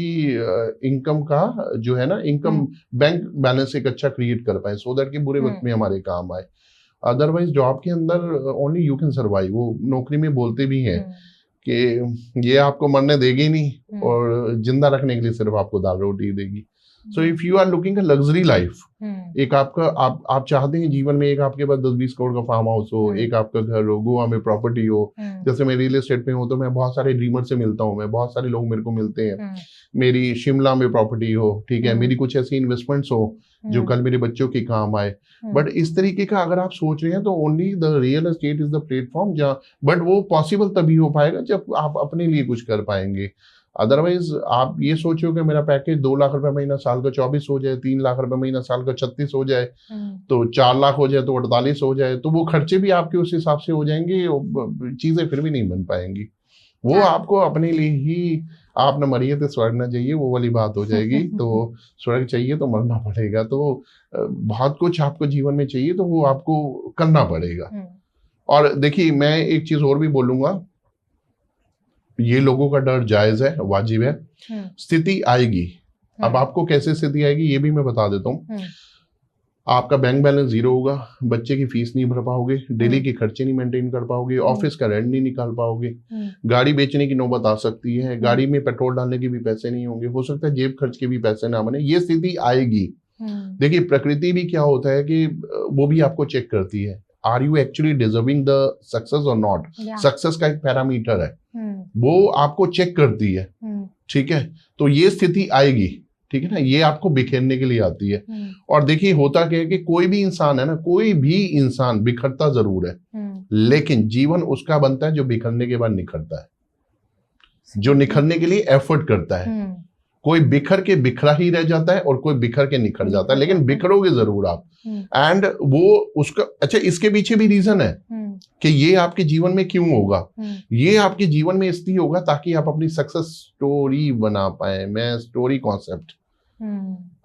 इनकम का जो है ना, इनकम बैंक बैलेंस एक अच्छा क्रिएट कर पाए, सो दैट कि बुरे वक्त में हमारे काम आए। अदरवाइज जॉब के अंदर ओनली यू कैन सर्वाइव। वो नौकरी में बोलते भी हैं कि ये आपको मरने देगी नहीं और जिंदा रखने के लिए सिर्फ आपको दाल रोटी देगी। So if you are looking a luxury life, एक आपका आप चाहते हैं जीवन में एक आपके पास 10-20 करोड़ का फार्म हाउस हो, एक आपका घर हो, गोवा में प्रॉपर्टी हो। जैसे मैं रियल एस्टेट में हूँ तो मैं बहुत सारे ड्रीमर से मिलता हूँ, मैं बहुत सारे लोग मेरे को मिलते हैं, मेरी शिमला में प्रॉपर्टी हो, ठीक है, मेरी कुछ ऐसी इन्वेस्टमेंट्स हो जो कल मेरे बच्चों के काम आए। बट इस तरीके का अगर आप सोच रहे हैं तो only the real estate is the platform जहाँ, बट वो पॉसिबल तभी हो पाएगा जब आप अपने लिए कुछ कर पाएंगे। अदरवाइज आप ये सोचो कि मेरा पैकेज 2 लाख रुपए महीना साल का 24 हो जाए, 3 लाख रुपए महीना साल का 36 हो जाए, तो 4 लाख हो जाए तो 48 हो जाए, तो वो खर्चे भी आपके उस हिसाब से हो जाएंगे, चीजें फिर भी नहीं बन पाएंगी। वो आपको अपने लिए ही, आप न मरिए तो स्वर्ग न चाहिए, वो वाली बात हो जाएगी। तो स्वर्ग चाहिए तो मरना पड़ेगा, तो बहुत कुछ आपको जीवन में चाहिए तो वो आपको करना पड़ेगा। और देखिए, मैं एक चीज और भी बोलूंगा, ये लोगों का डर जायज है, वाजिब है, स्थिति आएगी। अब आपको कैसे स्थिति आएगी ये भी मैं बता देता हूँ। आपका बैंक बैलेंस 0 होगा, बच्चे की फीस नहीं भर पाओगे, डेली के खर्चे नहीं मेंटेन कर पाओगे, ऑफिस का रेंट नहीं निकाल पाओगे, गाड़ी बेचने की नौबत आ सकती है, गाड़ी में पेट्रोल डालने के भी पैसे नहीं होंगे, हो सकता है जेब खर्च के भी पैसे ना बने। ये स्थिति आएगी। देखिए, प्रकृति भी क्या होता है कि वो भी आपको चेक करती है, are you actually deserving the success और नॉट। सक्सेस का एक पैरामीटर है, वो आपको चेक करती है, ठीक है। तो ये स्थिति आएगी, ठीक है ना, ये आपको बिखेरने के लिए आती है। और देखिए, होता क्या है कि कोई भी इंसान है ना, कोई भी इंसान बिखरता जरूर है, लेकिन जीवन उसका बनता है जो बिखरने के बाद निखरता है, जो निखरने के लिए एफर्ट करता है। कोई बिखर के बिखरा ही रह जाता है और कोई बिखर के निखर जाता है, लेकिन बिखरोगे जरूर आप। एंड वो उसका, अच्छा, इसके पीछे भी रीजन है कि ये आपके जीवन में क्यों होगा। ये आपके जीवन में इसलिए होगा ताकि आप अपनी सक्सेस स्टोरी बना पाए। मैं स्टोरी कॉन्सेप्ट,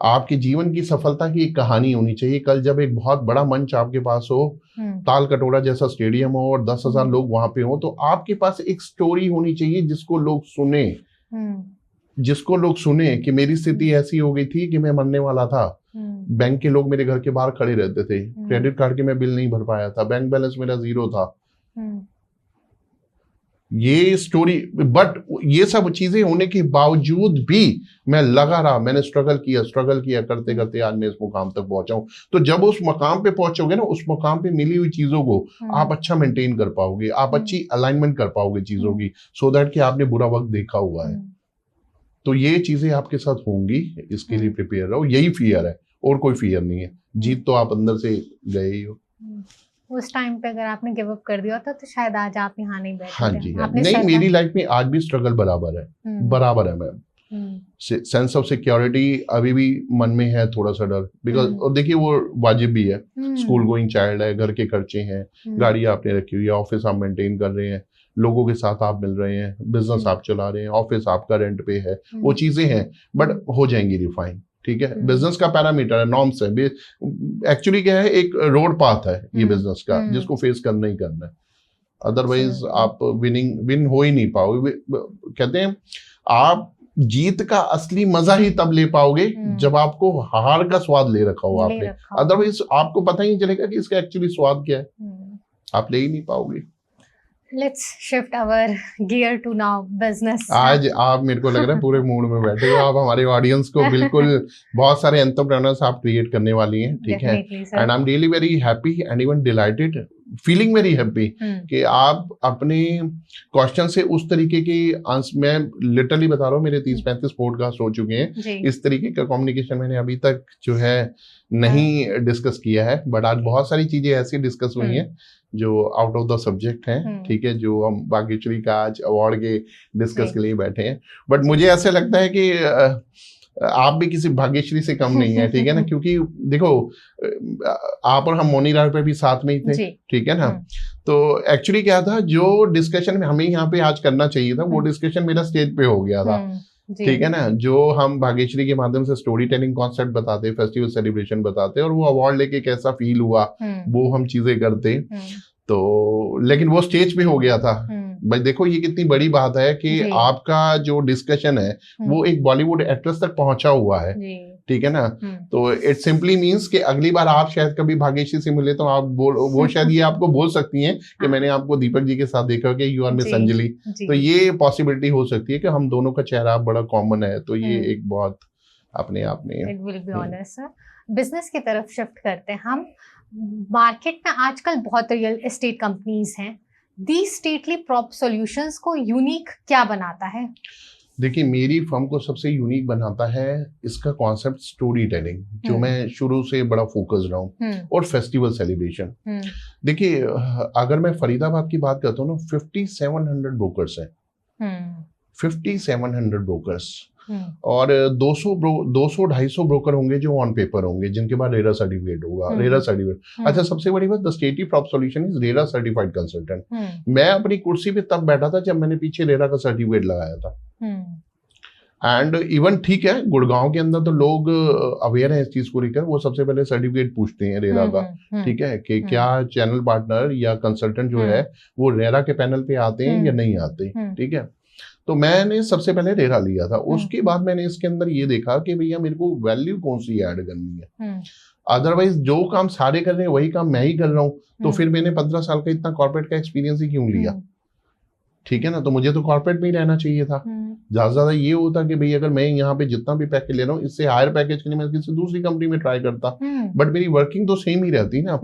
आपके जीवन की सफलता की एक कहानी होनी चाहिए। कल जब एक बहुत बड़ा मंच आपके पास हो, ताल कटोरा जैसा स्टेडियम हो और 10,000 लोग वहां पे हो, तो आपके पास एक स्टोरी होनी चाहिए जिसको लोग सुने, जिसको लोग सुने कि मेरी स्थिति ऐसी हो गई थी कि मैं मरने वाला था, बैंक के लोग मेरे घर के बाहर खड़े रहते थे, क्रेडिट कार्ड के मैं बिल नहीं भर पाया था, बैंक बैलेंस मेरा 0 था। ये स्टोरी, बट ये सब चीजें होने के बावजूद भी मैं लगा रहा, मैंने स्ट्रगल किया करते करते आज मैं इस मुकाम तक पहुंचा हूं। तो जब उस मुकाम पे पहुंचोगे ना, उस मुकाम पे मिली हुई चीजों को आप अच्छा मेंटेन कर पाओगे, आप अच्छी अलाइनमेंट कर पाओगे चीजों की, सो दैट कि आपने बुरा वक्त देखा हुआ है। तो ये चीजें आपके साथ होंगी, इसके लिए प्रिपेयर रहो। यही फियर है, और कोई फियर नहीं है। जीत तो आप अंदर से गए ही हो। उस टाइम पे अगर आपने गिव अप कर दिया होता तो शायद आज आप यहाँ नहीं बैठे हाँ थे। जी, आपने नहीं, सहता- मेरी लाइफ में आज भी स्ट्रगल बराबर है मैम। सेंस ऑफ सिक्योरिटी अभी भी मन में है, थोड़ा सा डर, बिकॉज और देखिए वो वाजिब भी है। स्कूल गोइंग चाइल्ड है, घर के खर्चे हैं, गाड़ी आपने रखी हुई है, ऑफिस आप मेंटेन कर रहे हैं, लोगों के साथ आप मिल रहे हैं, बिजनेस आप चला रहे हैं, ऑफिस आपका रेंट पे है, वो चीजें हैं, बट हो जाएंगी रिफाइन। ठीक है, बिजनेस का पैरामीटर है, नॉर्म्स है, एक्चुअली क्या है, एक रोड पाथ है ये बिजनेस का, जिसको फेस करना ही करना है। अदरवाइज आप विन हो ही नहीं पाओगे। कहते हैं आप जीत का असली मजा ही तब ले पाओगे जब आपको हार का स्वाद ले रखा हो आपने। अदरवाइज आपको पता ही नहीं चलेगा कि इसका एक्चुअली स्वाद क्या है, आप ले ही नहीं पाओगे। Let's shift our gear to now business. आज आप, मेरे को लग रहा है पूरे मूड में बैठे हो आप, हमारे ऑडियंस को बिल्कुल बहुत सारे एंटरप्रेन्योर्स आप क्रिएट करने वाली हैं। ठीक है, and I am really very happy and even dilated, feeling very happy कि आप अपने क्वेश्चन से उस तरीके के आंसर, मैं लिटरली बता रहा हूँ, मेरे 30-35 पॉडकास्ट हो चुके हैं, इस तरीके का कम्युनिकेशन मैंने अभी तक जो है नहीं डिस्कस किया है, बट आज बहुत सारी चीजें ऐसी डिस्कस हुई हैं जो आउट ऑफ द सब्जेक्ट हैं। ठीक है, जो हम भाग्यश्री का आज अवार्ड के डिस्कस के लिए बैठे हैं, बट मुझे ऐसे लगता है कि आप भी किसी भाग्यश्री से कम नहीं है। ठीक है ना, क्योंकि देखो आप और हम मोनीरार पे भी साथ में ही थे। ठीक है ना, तो एक्चुअली क्या था, जो डिस्कशन हमें यहाँ पे आज करना चाहिए था, वो डिस्कशन मेरा स्टेज पे हो गया था। ठीक है ना, जो हम भाग्यश्री के माध्यम से स्टोरी टेलिंग कॉन्सेप्ट बताते, फेस्टिवल सेलिब्रेशन बताते, और वो अवार्ड लेके कैसा फील हुआ, वो हम चीजें करते, तो लेकिन वो स्टेज पे हो गया था। भाई देखो ये कितनी बड़ी बात है कि आपका जो डिस्कशन है वो एक बॉलीवुड एक्ट्रेस तक पहुंचा हुआ है। ठीक है ना, तो इट सिंपली मीन्स कि अगली बार आप शायद कभी भाग्यश्री से मिले तो आप वो शायद ये आपको बोल सकती हैं कि मैंने आपको दीपक जी के साथ देखा कि यू आर मिस अंजलि। तो ये पॉसिबिलिटी हो सकती है कि हम दोनों का चेहरा बड़ा कॉमन है, तो ये एक बहुत अपने आप में। It will be honest sir. Business की तरफ शिफ्ट करते हैं हम। मार्केट में आजकल बहुत रियल एस्टेट कंपनीज हैं, दी स्टेटली प्रॉप सॉल्यूशंस को यूनिक क्या बनाता है? देखिए, मेरी फर्म को सबसे यूनिक बनाता है इसका कॉन्सेप्ट स्टोरी टेलिंग, जो मैं शुरू से बड़ा फोकस रहा हूँ, और फेस्टिवल सेलिब्रेशन। देखिए, अगर मैं फरीदाबाद की बात करता हूँ ना, 5700 ब्रोकर्स हैं, 5700 ब्रोकर्स, और 200-250 ब्रोकर होंगे जो ऑन पेपर होंगे, जिनके बाद रेरा सर्टिफिकेट होगा। रेरा सर्टिफिकेट, अच्छा सबसे बड़ी बात, the stately prop solution is RERA certified consultant. मैं अपनी कुर्सी पे तब बैठा था जब मैंने पीछे रेरा का सर्टिफिकेट लगाया था। एंड इवन ठीक है, गुड़गांव के अंदर तो लोग अवेयर हैं इस चीज को लेकर, वो सबसे पहले सर्टिफिकेट पूछते हैं रेरा का। ठीक है, कि क्या चैनल पार्टनर या कंसल्टेंट जो है वो रेरा के पैनल पे आते हैं या नहीं आते। ठीक है, तो मैंने सबसे पहले रेरा लिया था। उसके बाद मैंने इसके अंदर ये देखा कि भैया मेरे को वैल्यू कौन सी ऐड करनी है। अदरवाइज जो काम सारे कर रहे हैं वही काम मैं ही कर रहा हूँ, तो फिर मैंने 15 साल का इतना कॉर्पोरेट का एक्सपीरियंस ही क्यों लिया। ठीक है ना, तो मुझे तो कॉर्पोरेट में ही रहना चाहिए था। ज्यादा ज्यादा ये होता कि भाई अगर मैं यहाँ पे जितना भी पैकेज ले रहा हूँ, इससे हायर पैकेज के लिए मैं किसी दूसरी कंपनी में ट्राई करता, बट मेरी वर्किंग तो सेम ही रहती ना।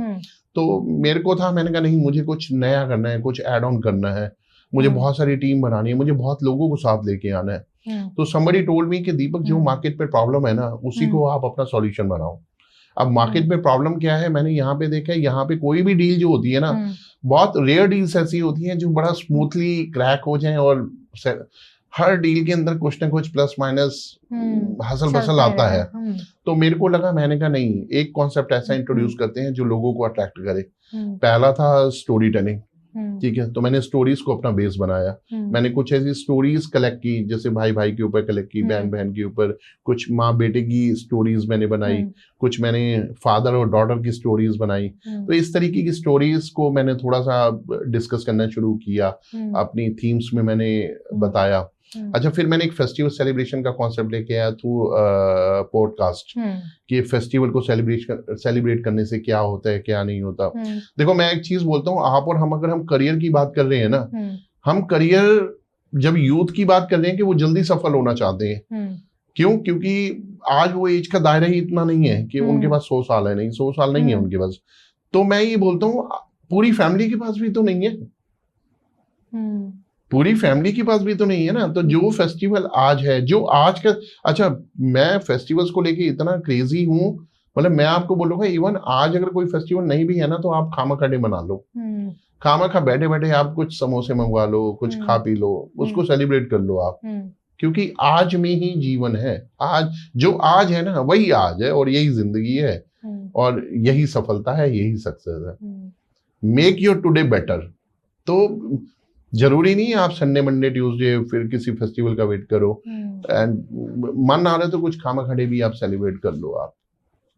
तो मेरे को था, मैंने कहा नहीं, मुझे कुछ नया करना है, कुछ एड ऑन करना है, मुझे बहुत सारी टीम बनानी है, मुझे बहुत लोगों को साथ लेके आना है। तो somebody told me कि दीपक, जो मार्केट पे प्रॉब्लम है ना, उसी को आप अपना सॉल्यूशन बनाओ। अब मार्केट में प्रॉब्लम क्या है, मैंने यहाँ पे देखा है, यहाँ पे कोई भी डील जो होती है ना, बहुत रेयर डील्स ऐसी होती हैं जो बड़ा स्मूथली क्रैक हो जाए, और हर डील के अंदर कुछ ना कुछ प्लस माइनस हसल बसल आता है। तो मेरे को लगा, मैंने कहा नहीं, एक कॉन्सेप्ट ऐसा इंट्रोड्यूस करते हैं जो लोगों को अट्रैक्ट करे। पहला था स्टोरी टेलिंग। ठीक है, तो मैंने स्टोरीज को अपना बेस बनाया। मैंने कुछ ऐसी स्टोरीज कलेक्ट की, जैसे भाई भाई के ऊपर कलेक्ट की, बहन बहन के ऊपर, कुछ माँ बेटे की स्टोरीज मैंने बनाई, कुछ मैंने फादर और डॉटर की स्टोरीज बनाई। तो इस तरीके की स्टोरीज को मैंने थोड़ा सा डिस्कस करना शुरू किया, अपनी थीम्स में मैंने बताया। अच्छा, फिर मैंने एक फेस्टिवल सेलिब्रेशन का कॉन्सेप्ट लेके आया थ्रू पॉडकास्ट कि फेस्टिवल को सेलिब्रेट करने से क्या होता है क्या नहीं होता। देखो, मैं एक चीज बोलता हूँ, आप और हम अगर हम करियर की बात कर रहे हैं ना, हम करियर जब यूथ की बात कर रहे हैं कि वो जल्दी सफल होना चाहते हैं, क्यों? क्योंकि आज वो एज का दायरा ही इतना नहीं है कि उनके पास 100 साल है, नहीं 100 साल नहीं है उनके पास। तो मैं ये बोलता हूँ पूरी फैमिली के पास भी तो नहीं है, पूरी फैमिली के पास भी तो नहीं है ना। तो जो फेस्टिवल आज है, जो आज का, अच्छा मैं फेस्टिवल्स को लेके इतना क्रेजी हूँ, मतलब मैं आपको बोलूंगा इवन आज अगर कोई फेस्टिवल नहीं भी है ना, तो आप खामा डे मना लो, खामा खा बैठे बैठे आप कुछ समोसे मंगवा लो, कुछ खा पी लो, उसको सेलिब्रेट कर लो आप, क्योंकि आज में ही जीवन है। आज जो आज है ना वही आज है, और यही जिंदगी है, और यही सफलता है, यही सक्सेस है। Make your today better. तो जरूरी नहीं है आप संडे मंडे ट्यूसडे फिर किसी फेस्टिवल का वेट करो, एंड मन आ रहा है तो कुछ खामा खड़े भी आप सेलिब्रेट कर लो।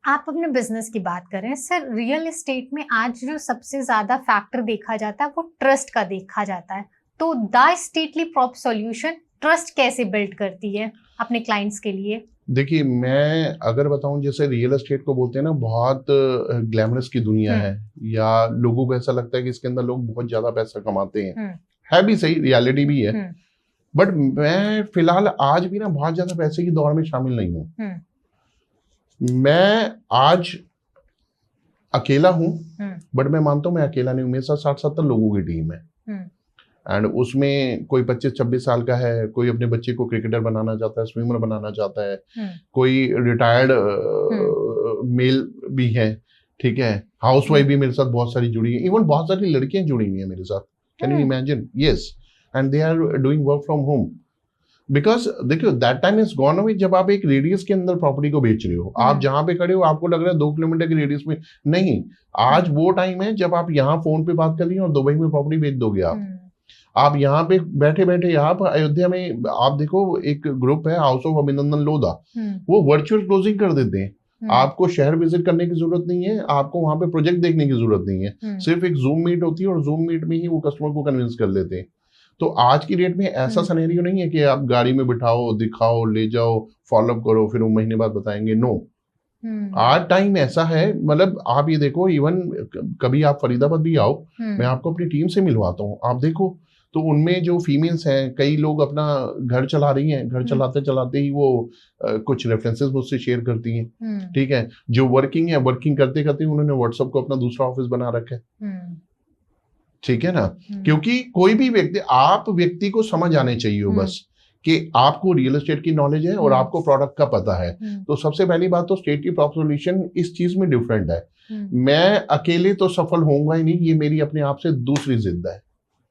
आप अपने बिजनेस की बात करें सर, रियल एस्टेट में आज जो सबसे ज्यादा फैक्टर देखा जाता है वो ट्रस्ट का देखा जाता है। तो the stately prop solution trust कैसे बिल्ड करती है अपने क्लाइंट्स के लिए? देखिए, मैं अगर बताऊं, जैसे रियल एस्टेट को बोलते हैं ना, बहुत ग्लैमरस की दुनिया है, या लोगों को ऐसा लगता है कि इसके अंदर लोग बहुत ज्यादा पैसा कमाते हैं, है भी सही, रियलिटी भी है, बट मैं फिलहाल आज भी ना बहुत ज्यादा पैसे की दौड़ में शामिल नहीं हूँ। मैं आज अकेला हूँ, बट मैं मानता हूँ मैं अकेला नहीं हूँ, मेरे साथ 60-70 लोगों की टीम है, एंड उसमें कोई 25-26 साल का है, कोई अपने बच्चे को क्रिकेटर बनाना चाहता है, स्विमर बनाना चाहता है, कोई रिटायर्ड मेल भी है, ठीक है, हाउसवाइफ भी मेरे साथ बहुत सारी जुड़ी है, इवन बहुत सारी लड़कियां जुड़ी हुई हैं मेरे साथ। Can you imagine? Yes, and they are doing work from home, because देखियो that time is gone away जब आप एक रेडियस के अंदर प्रॉपर्टी को बेच रहे हो। आप जहां पे खड़े हो आपको लग रहा है 2 किलोमीटर के रेडियस में, नहीं, आज वो टाइम है जब आप यहाँ फोन पे बात कर रही हैं और दुबई में प्रॉपर्टी बेच दोगे। आप यहाँ पे बैठे बैठे, आप अयोध्या में आप देखो, एक ग्रुप है हाउस ऑफ अभिनंदन लोधा, वो वर्चुअल क्लोजिंग कर देते हैं। आपको शहर विजिट करने की जरूरत नहीं है, आपको वहां पे प्रोजेक्ट देखने की जरूरत नहीं है, सिर्फ एक जूम मीट होती है और जूम मीट में ही वो कस्टमर को कन्विंस कर लेते हैं। तो आज की डेट में ऐसा सिनेरियो नहीं है कि आप गाड़ी में बिठाओ, दिखाओ, ले जाओ, फॉलोअप करो, फिर वो महीने बाद बताएंगे। नो, आज टाइम ऐसा है, मतलब आप ये देखो, इवन कभी आप फरीदाबाद भी आओ, मैं आपको अपनी टीम से मिलवाता हूँ, आप देखो तो उनमें जो फीमेल्स हैं, कई लोग अपना घर चला रही हैं, घर चलाते चलाते ही वो कुछ रेफरेंसेस मुझसे शेयर करती हैं, ठीक है। जो वर्किंग है, वर्किंग करते करते उन्होंने व्हाट्सएप को अपना दूसरा ऑफिस बना रखा है, ठीक है ना। क्योंकि कोई भी व्यक्ति, आप व्यक्ति को समझ आने चाहिए हो बस कि आपको रियल एस्टेट की नॉलेज है और आपको प्रोडक्ट का पता है। तो सबसे पहली बात तो स्टेटली प्रॉप सॉल्यूशन इस चीज में डिफरेंट है। मैं अकेले तो सफल होऊंगा ही नहीं, ये मेरी अपने आप से दूसरी जिद है।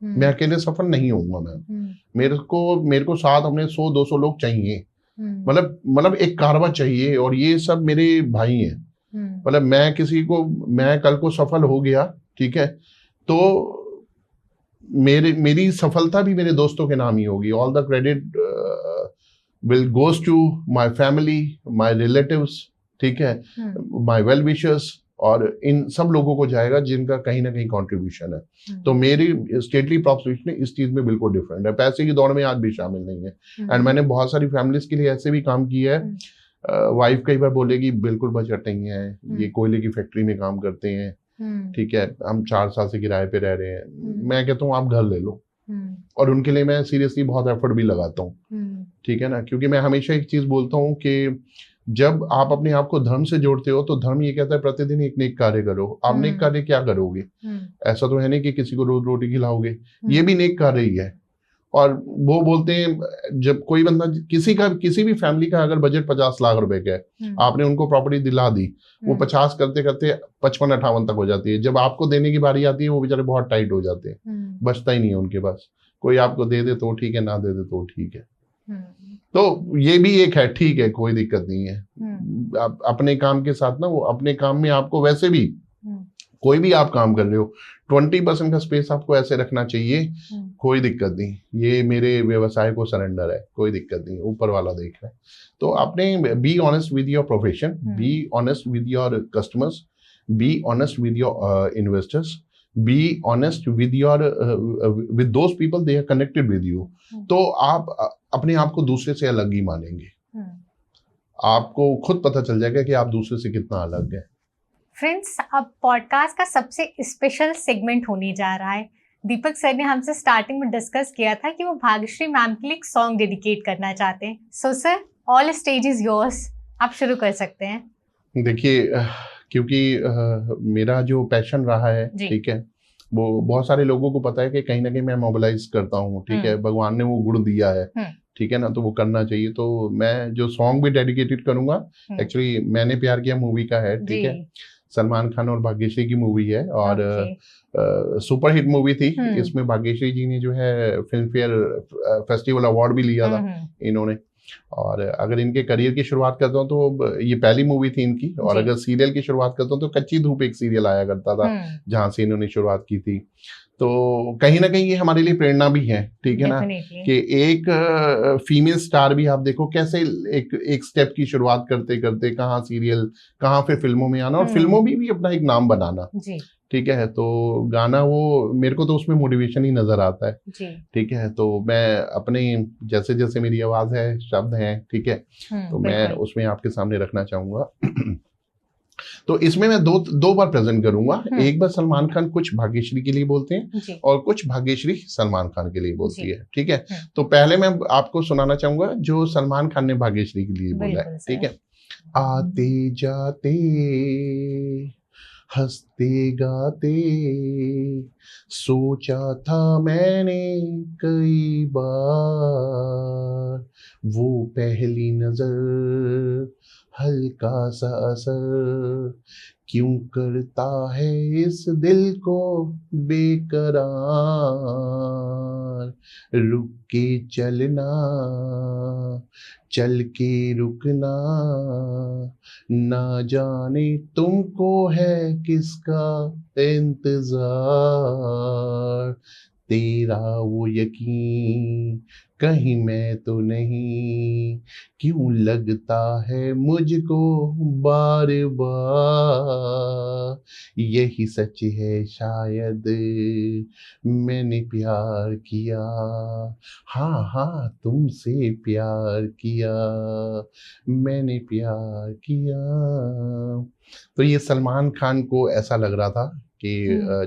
मैं अकेले सफल नहीं होऊंगा मैम, मेरे को साथ अपने 100-200 लोग चाहिए, मतलब एक कारवा चाहिए, और ये सब मेरे भाई हैं। मतलब मैं कल को सफल हो गया, ठीक है, तो मेरी सफलता भी मेरे दोस्तों के नाम ही होगी। All the credit will goes to my family, my relatives, ठीक है, माय वेल विशर्स, और इन सब लोगों को जाएगा जिनका कहीं ना कहीं कंट्रीब्यूशन है। तो मेरी स्टेटली प्रॉप सॉल्यूशन इस चीज में बिल्कुल डिफरेंट है, पैसे की दौड़ में आज भी शामिल नहीं है। एंड मैंने बहुत सारी फैमिलीज के लिए ऐसे भी काम किया है। वाइफ कई बार बोलेगी बिल्कुल बजट नहीं है, ये कोयले की फैक्ट्री में काम करते हैं, ठीक है, हम 4 साल से किराए पे रह रहे हैं, मैं कहता हूँ आप घर ले लो, और उनके लिए मैं सीरियसली बहुत एफर्ट भी लगाता हूँ, ठीक है ना। क्योंकि मैं हमेशा एक चीज बोलता हूँ कि जब आप अपने आप को धर्म से जोड़ते हो तो धर्म ये कहता है प्रतिदिन एक नेक कार्य करो। आप नेक कार्य क्या करोगे? ऐसा तो है नहीं कि किसी को रोज रोटी खिलाओगे, ये भी नेक कार्य ही है। और वो बोलते हैं जब कोई बंदा किसी भी फैमिली का अगर बजट 50 लाख रुपए का है, आपने उनको प्रॉपर्टी दिला दी, वो 50 करते करते 55-58 तक हो जाती है। जब आपको देने की बारी आती है वो बेचारे बहुत टाइट हो जाते हैं, बचता ही नहीं है उनके पास। कोई आपको दे दे तो ठीक है, ना दे दे तो ठीक है। तो ये भी एक है, ठीक है, कोई दिक्कत नहीं है। आप अपने काम के साथ ना, वो अपने काम में आपको वैसे भी कोई भी आप काम कर रहे हो 20% का स्पेस आपको ऐसे रखना चाहिए, कोई दिक्कत नहीं। ये मेरे व्यवसाय को सरेंडर है, कोई दिक्कत नहीं, ऊपर वाला देख रहा है। तो आपने be honest with your profession, be honest with your customers, be honest with your investors, be honest with your with those people they are connected with you. तो आप अपने आप को दूसरे से अलग ही मानेंगे। आपको खुद पता चल जाएगा कि आप दूसरे से कितना अलग है। फ्रेंड्स, अब पॉडकास्ट का सबसे स्पेशल सेगमेंट होने जा रहा है। दीपक सर ने हमसे स्टार्टिंग में डिस्कस किया था कि वो भाग्यश्री मैम के लिए एक सॉन्ग डेडिकेट करना चाहते हैं। So sir, all stage is yours, आप शुरू कर सकते हैं। देखिए, क्योंकि मेरा जो पैशन रहा है, ठीक है, वो बहुत सारे लोगों को पता है कि कहीं ना कहीं मैं मोबिलाइज करता हूँ, ठीक है, भगवान ने वो गुण दिया है, ठीक है ना, तो वो करना चाहिए। तो मैं जो सॉन्ग भी डेडिकेटेड करूंगा, एक्चुअली मैंने प्यार किया मूवी का है, ठीक है, सलमान खान और भाग्यश्री की मूवी है, और सुपर हिट मूवी थी। इसमें भाग्यश्री जी ने जो है फिल्म फेयर फेस्टिवल अवार्ड भी लिया था इन्होंने। और अगर इनके करियर की शुरुआत करता हूँ तो ये पहली मूवी थी इनकी, और अगर सीरियल की शुरुआत करता हूँ तो कच्ची धूप एक सीरियल आया करता था जहां से इन्होंने शुरुआत की थी। तो कहीं ना कहीं ये हमारे लिए प्रेरणा भी है, ठीक है ना, कि एक फीमेल स्टार भी आप देखो कैसे एक स्टेप की शुरुआत करते करते कहाँ सीरियल, कहाँ फिर फिल्मों में आना, और फिल्मों में भी अपना एक नाम बनाना, ठीक है। तो गाना वो मेरे को तो उसमें मोटिवेशन ही नजर आता है, ठीक है। तो मैं अपने जैसे जैसे मेरी आवाज है, शब्द हैं, ठीक है, तो मैं उसमें आपके सामने रखना चाहूंगा। तो इसमें मैं दो बार प्रेजेंट करूंगा। एक बार सलमान खान कुछ भाग्यश्री के लिए बोलते हैं और कुछ भाग्यश्री सलमान खान के लिए बोलती है, ठीक है। तो पहले मैं आपको सुनाना चाहूंगा जो सलमान खान ने भाग्यश्री के लिए बोला है, ठीक है। आते जाते हंसते गाते सोचा था मैंने कई बार, वो पहली नजर हल्का सा असर क्यों करता है इस दिल को बेकरार, रुक के चलना चल के रुकना, ना जाने तुमको है किसका इंतजार, तेरा वो यकीन कहीं मैं तो नहीं, क्यों लगता है मुझको बार बार, यही सच है शायद मैंने प्यार किया, हाँ हाँ तुमसे प्यार किया, मैंने प्यार किया। तो ये सलमान खान को ऐसा लग रहा था कि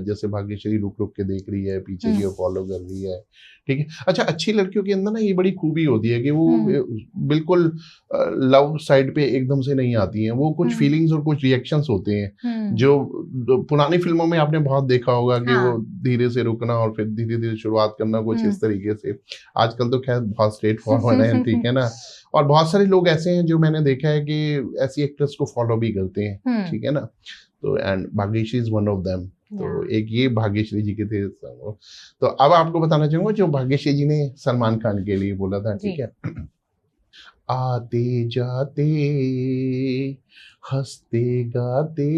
जैसे भाग्यश्री रुक रुक के देख रही है, पीछे की ओर फॉलो कर रही है, ठीक है। अच्छा, अच्छी लड़कियों के अंदर ना ये बड़ी खूबी होती है कि वो बिल्कुल लव साइड पे एकदम से नहीं आती हैं, वो कुछ फीलिंग्स और कुछ रिएक्शंस होते हैं जो पुरानी फिल्मों में आपने बहुत देखा होगा कि वो धीरे से रुकना और फिर धीरे धीरे शुरुआत करना, कुछ इस तरीके से। आजकल तो खैर बहुत स्ट्रेट फॉरवर्ड है, ठीक है ना, और बहुत सारे लोग ऐसे हैं जो मैंने देखा है कि ऐसी एक्ट्रेस को फॉलो भी करते हैं, ठीक है ना। तो and Bhagyashree is one of them. तो एक ये भाग्यश्री जी के थे। तो अब आपको बताना चाहूंगा जो भाग्यश्री जी ने सलमान खान के लिए बोला था, ठीक है। आते जाते हंसते गाते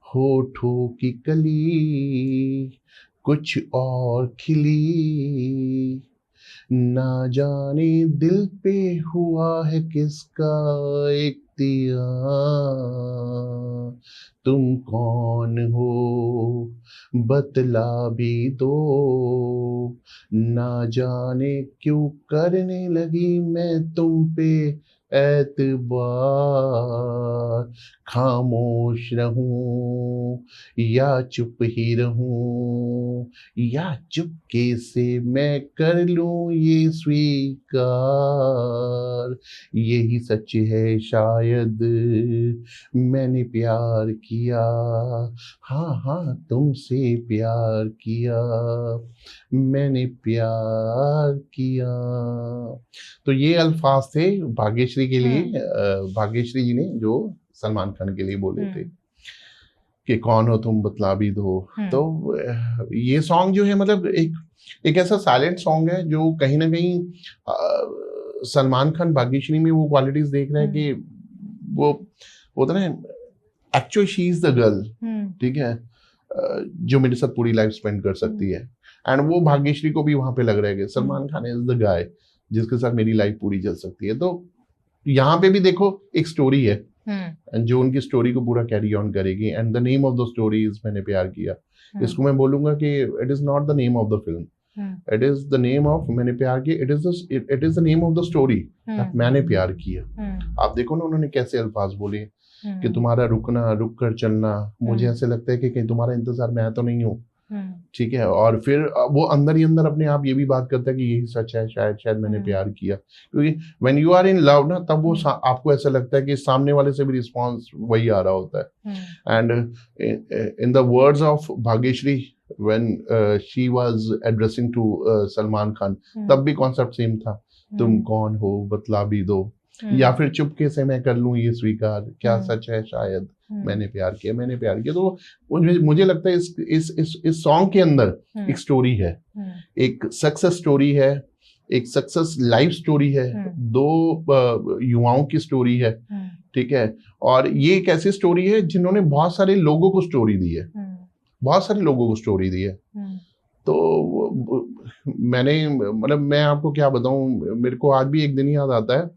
होठों की कली कुछ और खिली, ना जाने दिल पे हुआ है किसका इख्तियार, तुम कौन हो बतला भी दो, ना जाने क्यों करने लगी मैं तुम पे एतबार, खामोश रहूं या चुप ही रहूं, या चुपके से मैं कर लूं ये स्वीकार, यही सच है शायद मैंने प्यार किया, हाँ हाँ तुमसे प्यार किया, मैंने प्यार किया। तो ये अल्फाज थे भाग्यश्री के लिए, भाग्यश्री जी ने जो सलमान खान के लिए बोले थे कि कौन हो तुम बतला भी दो। तो ये सॉन्ग जो है मतलब एक ऐसा साइलेंट सॉन्ग है जो कहीं ना कहीं सलमान खान भाग्यश्री में वो क्वालिटीज देख रहे हैं कि वो होता ना, actually she is the girl, ठीक है, जो मेरे साथ पूरी लाइफ स्पेंड कर सकती है। एंड वो भाग्यश्री को भी वहां पे लग रहा है कि Salman Khan is the guy जिसके साथ मेरी लाइफ पूरी चल सकती है। तो यहाँ पे भी देखो एक स्टोरी है जो उनकी स्टोरी को पूरा कैरी ऑन करेगी। And the name of the story is मैंने प्यार किया। इसको मैं बोलूंगा कि it is not the name of the film, it is the name of मैंने प्यार किया, it is the name of the story मैंने प्यार किया। आप देखो ना उन्होंने कैसे अल्फाज बोले कि तुम्हारा रुकना, रुक कर चलना, मुझे ऐसे लगता है कि कहीं तुम्हारा इंतजार मैं तो नहीं हूँ, ठीक है। और फिर वो अंदर ही अंदर अपने आप ये भी बात करता है कि यही सच है, शायद शायद मैंने प्यार किया, क्योंकि when you are in love ना, तब वो आपको ऐसा लगता है कि सामने वाले से भी रिस्पॉन्स वही आ रहा होता है। And in the words of Bhagyashree when she was addressing to Salman Khan, तब भी कॉन्सेप्ट सेम था, तुम कौन हो बतला भी दो, या फिर चुपके से मैं कर लूं ये स्वीकार, क्या सच है शायद मैंने प्यार किया, मैंने प्यार किया। तो मुझे लगता है इस सॉन्ग के अंदर एक स्टोरी है, एक सक्सेस स्टोरी है, एक सक्सेस लाइफ स्टोरी है, दो युवाओं की स्टोरी है, ठीक है। और ये एक ऐसी स्टोरी है जिन्होंने बहुत सारे लोगों को स्टोरी दी है, बहुत सारे लोगों को स्टोरी दी है। तो मैंने मतलब मैं आपको क्या बताऊं, मेरे को आज भी एक दिन याद आता है,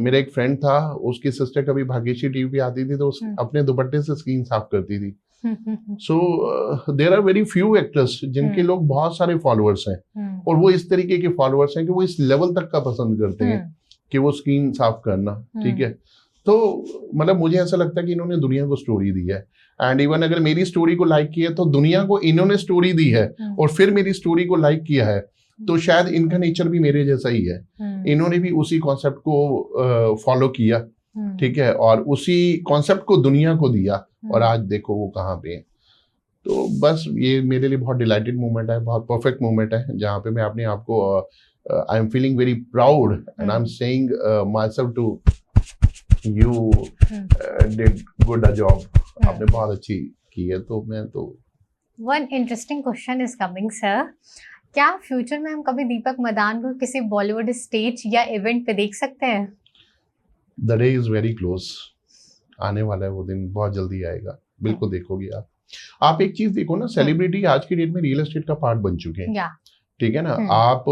मेरा एक फ्रेंड था, उसकी सिस्टर कभी भाग्यश्री टीवी पे आती थी तो अपने दुपट्टे से स्क्रीन साफ करती थी। So there are very few actors जिनके लोग बहुत सारे फॉलोअर्स हैं, और वो इस तरीके के फॉलोअर्स हैं कि वो इस लेवल तक का पसंद करते हैं कि वो स्क्रीन साफ करना, ठीक है। तो मतलब मुझे ऐसा लगता है कि इन्होंने दुनिया को स्टोरी दी है, एंड इवन अगर मेरी स्टोरी को लाइक किया तो दुनिया को इन्होंने स्टोरी दी है और फिर मेरी स्टोरी को लाइक किया है, तो शायद इनका नेचर भी मेरे जैसा ही है। इन्होंने भी उसी कॉन्सेप्ट को फॉलो किया, ठीक है, और उसी कॉन्सेप्ट को दुनिया को दिया, और आज देखो वो कहाँ पे है। तो बस ये मेरे लिए बहुत डिलाइटेड मोमेंट है, बहुत परफेक्ट मोमेंट है, जहाँ पे मैं अपने आप को I am feeling very proud and I am saying myself to you did good a job, आपने बहुत अच्छी की है। तो मैं तो one interesting question is coming sir, क्या फ्यूचर में हम कभी दीपक मदान को किसी बॉलीवुड स्टेज या इवेंट पे देख सकते हैं? The day is very close, आने वाला है वो दिन, बहुत जल्दी आएगा, बिल्कुल देखोगे आप। आप एक चीज देखो ना, सेलिब्रिटी आज की डेट में रियल एस्टेट का पार्ट बन चुके हैं, ठीक है ना। आप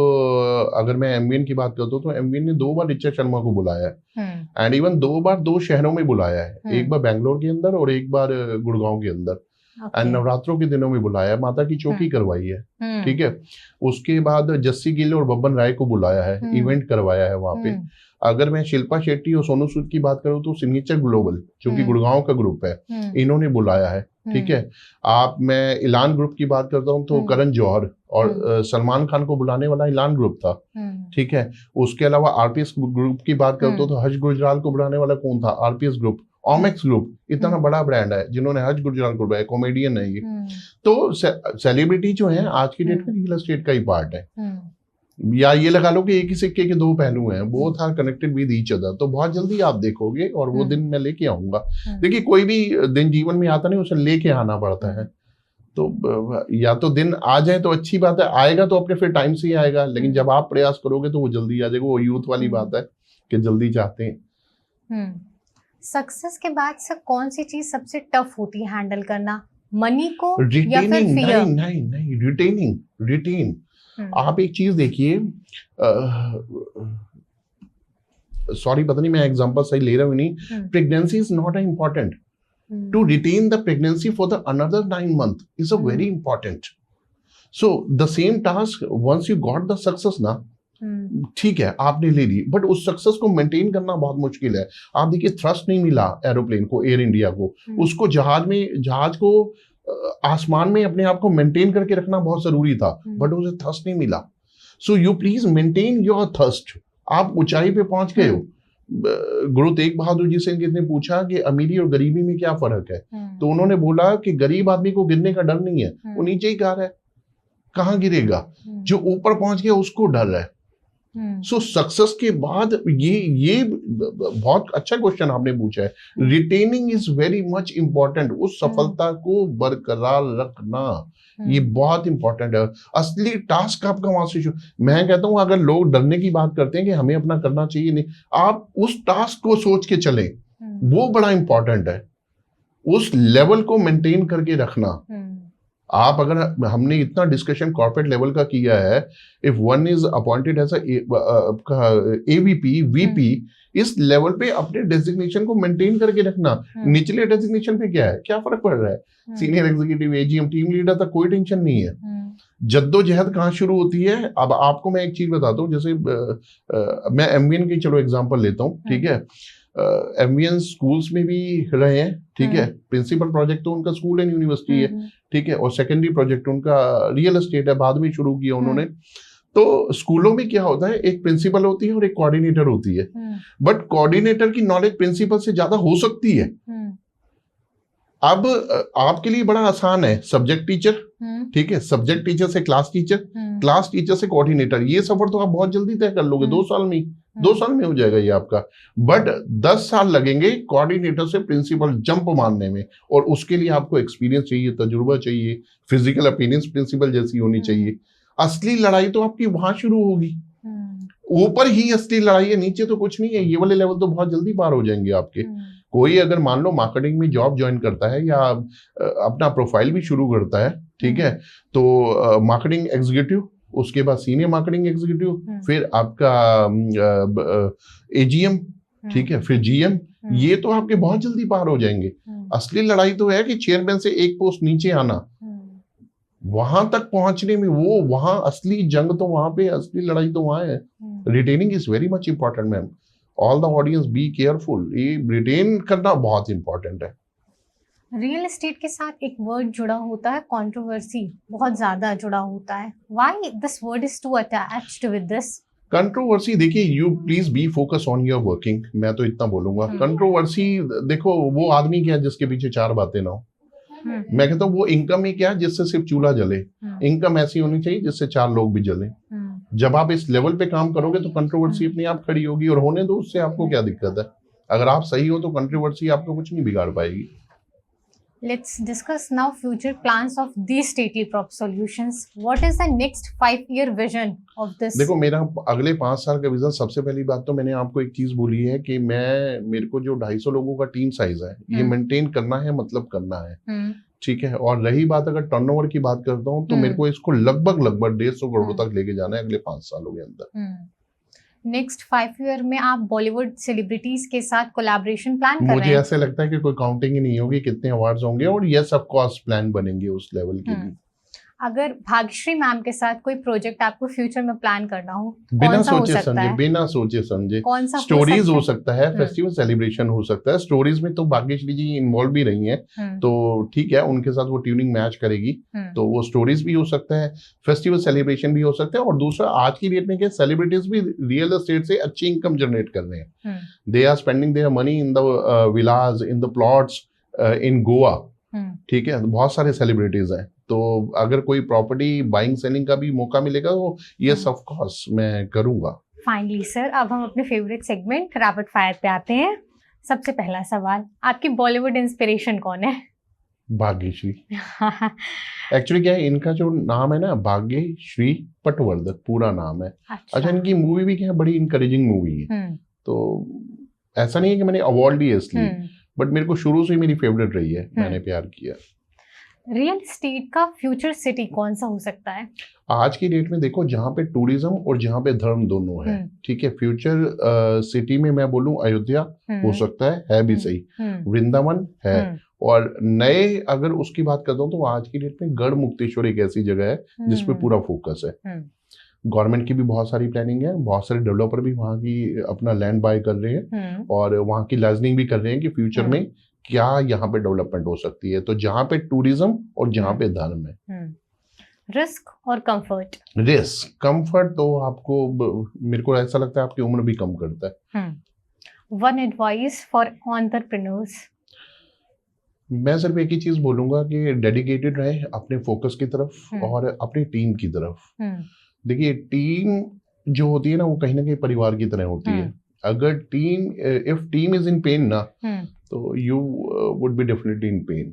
अगर मैं एमवीएन की बात करता हूँ तो एमवीएन ने 2 बार ऋचा शर्मा को बुलाया है, एंड इवन 2 बार 2 शहरों में बुलाया है, एक बार बैंगलोर के अंदर और एक बार गुड़गांव के अंदर, एंड नवरात्रों के दिनों में बुलाया है, माता की चौकी करवाई है, ठीक है। उसके बाद जस्सी गिल और बब्बन राय को बुलाया है, इवेंट करवाया है वहां पे। अगर मैं शिल्पा शेट्टी और सोनू सूद की बात करूं तो सिग्नेचर ग्लोबल जो कि गुड़गांव का ग्रुप है, इन्होंने बुलाया है, ठीक है। आप मैं इलान ग्रुप की बात करता हूं तो करण जौहर और सलमान खान को बुलाने वाला इलान ग्रुप था, ठीक है। उसके अलावा आरपीएस ग्रुप की बात करता हूं तो हर्ष गुजराल को बुलाने वाला कौन था? RPS group. ओमेक्स ग्रुप इतना बड़ा ब्रांड है जिन्होंने हर्ष गुजराल को बुलाया, कॉमेडियन है ये। तो सेलिब्रिटी जो है आज की डेट में रियल एस्टेट का ही पार्ट है, या ये लगा लो कि एक ही सिक्के के 2 पहलू हैं, both are connected with each other. तो बहुत जल्दी आप देखोगे और वो दिन मैं लेके आऊंगा। देखिए कोई भी दिन जीवन में आता नहीं, उसे लेके आना पड़ता है। तो या तो दिन आ जाए तो अच्छी बात है, आएगा तो अपने फिर टाइम से ही आएगा, लेकिन जब आप प्रयास करोगे तो वो जल्दी आ जाएगा। वो यूथ वाली बात है कि जल्दी चाहते हैं। सक्सेस के बाद सर कौन सी चीज सबसे टफ होती है हैंडल करना, मनी को या फिर रिटेनिंग? फियर? नहीं, रिटेन। आप एक चीज देखिए, सॉरी पता नहीं मैं एग्जांपल सही ले रहा हूँ नहीं, pregnancy is not important, to retain the pregnancy for the another 9 months is a very important. So the same task once you got the success ना, ठीक है आपने ले ली, बट उस सक्सेस को मेंटेन करना बहुत मुश्किल है। आप देखिए थ्रस्ट नहीं मिला एरोप्लेन को, एयर इंडिया को, उसको जहाज को आसमान में अपने आप को मेंटेन करके रखना बहुत जरूरी था, बट उसे थर्स्ट नहीं मिला। So you please maintain your thirst. आप ऊंचाई पे पहुंच गए हो। गुरु तेग बहादुर जी से किसने पूछा कि अमीरी और गरीबी में क्या फर्क है, तो उन्होंने बोला कि गरीब आदमी को गिरने का डर नहीं है, वो नीचे ही गा रहा है, कहाँ गिरेगा, जो ऊपर पहुंच गया उसको डर है। सो सक्सेस के बाद ये बहुत अच्छा क्वेश्चन आपने पूछा है। Retaining is very much important. उस सफलता को बरकरार रखना ये बहुत इंपॉर्टेंट है। असली टास्क आपका वहां से मैं कहता हूं, अगर लोग डरने की बात करते हैं कि हमें अपना करना चाहिए, नहीं, आप उस टास्क को सोच के चलें, वो बड़ा इंपॉर्टेंट है। उस लेवल को मेंटेन करके रखना। आप अगर हमने इतना डिस्कशन कॉर्पोरेट लेवल का किया है, if one is appointed as AVP VP, इस लेवल पे अपने डेजिग्नेशन को मेंटेन करके रखना। निचले डेजिग्नेशन पे क्या है, क्या फर्क पड़ रहा है, senior executive, AGM, team leader तक कोई टेंशन नहीं है। जद्दोजहद कहाँ शुरू होती है? अब आपको मैं एक चीज बताता हूँ, जैसे मैं एमवीएन की चलो एग्जांपल लेता हूँ, ठीक है। एमवीएन स्कूल्स में भी रहे हैं, ठीक है। प्रिंसिपल प्रोजेक्ट तो उनका स्कूल एंड यूनिवर्सिटी है, ठीक है, और सेकेंडरी प्रोजेक्ट उनका रियल एस्टेट है, बाद में शुरू किया उन्होंने। तो स्कूलों में क्या होता है, एक प्रिंसिपल होती है और एक कोऑर्डिनेटर होती है, बट कोऑर्डिनेटर की नॉलेज प्रिंसिपल से ज्यादा हो सकती है। अब आपके लिए बड़ा आसान है, सब्जेक्ट टीचर, ठीक है, सब्जेक्ट टीचर से क्लास टीचर, क्लास टीचर से कोऑर्डिनेटर, ये सफर तो आप बहुत जल्दी तय कर लोगे, 2 साल में, 2 साल में हो जाएगा ये आपका। बट 10 साल लगेंगे कोऑर्डिनेटर से प्रिंसिपल जंप मारने में, और उसके लिए आपको एक्सपीरियंस चाहिए, तजुर्बा चाहिए, फिजिकल अपीयरेंस प्रिंसिपल जैसी होनी चाहिए। असली लड़ाई तो आपकी वहां शुरू होगी, ऊपर ही असली लड़ाई है, नीचे तो कुछ नहीं है। ये वाले लेवल तो बहुत जल्दी पार हो जाएंगे आपके। कोई अगर मान लो मार्केटिंग में जॉब ज्वाइन करता है या अपना प्रोफाइल भी शुरू करता है, ठीक है, तो मार्केटिंग एग्जीक्यूटिव, उसके बाद सीनियर मार्केटिंग एग्जीक्यूटिव, फिर आपका एजीएम, ठीक है, फिर जीएम, ये तो आपके बहुत जल्दी पार हो जाएंगे। असली लड़ाई तो है कि चेयरमैन से एक पोस्ट नीचे आना, वहां तक पहुंचने में, वो वहां असली जंग तो वहां पे, असली लड़ाई तो वहां है। Retaining is very much important ma'am, all the audience be careful, ये रिटेन करना बहुत इंपॉर्टेंट है। रियल एस्टेट के साथ एक वर्ड जुड़ा होता है, कंट्रोवर्सी, बहुत ज्यादा जुड़ा होता है। Why this word is too attached with this? Controversy, देखिए, you please be focus on your working, मैं तो इतना बोलूंगा। कंट्रोवर्सी देखो, वो आदमी क्या है जिसके पीछे 4 बातें ना हो। मैं कहता हूँ वो इनकम ही क्या है जिससे सिर्फ चूल्हा जले, इनकम ऐसी होनी चाहिए जिससे 4 लोग भी जले। जब आप इस लेवल पे काम करोगे तो कंट्रोवर्सी अपने आप खड़ी होगी, और होने दो, उससे आपको क्या दिक्कत है? अगर आप सही हो तो कंट्रोवर्सी आपको कुछ नहीं बिगाड़ पाएगी। Let's discuss now future plans of these stately prop solutions. What is the next 5-year vision of this? देखो, मेरा अगले 5 साल का विजन, सबसे पहली बात तो मैंने आपको एक चीज बोली है कि मेरे को जो 250 लोगों का टीम साइज है, ये मेंटेन करना है, मतलब करना है, ठीक है। और रही बात अगर टर्नओवर की बात करता हूँ, तो मेरे को इसको लगभग 150 करोड़ तक लेके जाना है अगले 5 सालों के अंदर। नेक्स्ट 5 ईयर में आप बॉलीवुड सेलिब्रिटीज के साथ कोलैबोरेशन प्लान कर रहे हैं? मुझे ऐसे लगता है कि कोई काउंटिंग ही नहीं होगी कितने अवार्ड्स होंगे, और यस ऑफ कोर्स प्लान बनेंगे उस लेवल के भी। अगर भाग्यश्री मैम के साथ कोई प्रोजेक्ट आपको फ्यूचर में प्लान करना हो, बिना सोचे समझे कौन सा स्टोरीज हो सकता है, फेस्टिवल सेलिब्रेशन हो सकता है। स्टोरीज में तो भाग्यश्री जी इन्वॉल्व भी रही हैं, तो ठीक है, उनके साथ वो ट्यूनिंग मैच करेगी, तो वो स्टोरीज भी हो सकता है, फेस्टिवल सेलिब्रेशन भी हो सकता है। और दूसरा, आज की डेट में क्या, सेलिब्रिटीज भी रियल एस्टेट से अच्छी इनकम जनरेट कर रहे हैं। They are spending their money in the villages, in the plots in Goa, ठीक है, बहुत सारे सेलिब्रिटीज हैं। तो अगर कोई प्रॉपर्टी बाइंग सेलिंग का भी मौका मिलेगा तो यस ऑफ कोर्स मैं करूंगा। फाइनली सर, अब हम अपने फेवरेट सेगमेंट रैपिड फायर पे आते हैं। सबसे पहला सवाल, आपकी बॉलीवुड इंस्पिरेशन कौन है? भाग्यश्री। एक्चुअली क्या है, इनका जो नाम है ना, भाग्यश्री पटवर्धन पूरा नाम है। अच्छा, इनकी मूवी भी क्या है, बड़ी इंकरेजिंग मूवी है। तो ऐसा नहीं है कि मैंने अवार्ड लिया इसलिए, बट मेरे को शुरू से ही मेरी फेवरेट रही है, मैंने प्यार किया। रियल एस्टेट का फ्यूचर सिटी कौन सा हो सकता है? आज की डेट में देखो, जहाँ पे टूरिज्म और जहाँ पे धर्म दोनों है, ठीक है, फ्यूचर सिटी में मैं बोलूं अयोध्या हो सकता है भी सही, वृंदावन है, और नए अगर उसकी बात करता हूँ तो आज की डेट में गढ़ मुक्तेश्वर एक ऐसी जगह है जिसपे पूरा फोकस है। गवर्नमेंट की भी बहुत सारी प्लानिंग है, बहुत सारे डेवलपर भी वहाँ की अपना लैंड बाय कर रहे हैं, और वहाँ की लाइजनिंग भी कर रहे हैं कि फ्यूचर में क्या यहाँ पे डेवलपमेंट हो सकती है। तो जहाँ पे टूरिज्म और जहाँ पे धर्म है। रिस्क और कंफर्ट? रिस्क, कंफर्ट तो आपको, मेरे को ऐसा लगता है आपकी उम्र भी कम करता है। One advice for entrepreneurs? मैं सिर्फ एक ही चीज बोलूंगा कि डेडिकेटेड रहे अपने फोकस की तरफ और अपनी टीम की तरफ। देखिए, टीम जो होती है ना, वो कहीं ना कहीं परिवार की तरह होती है। अगर if team is in pain ना, तो you would be definitely in pain,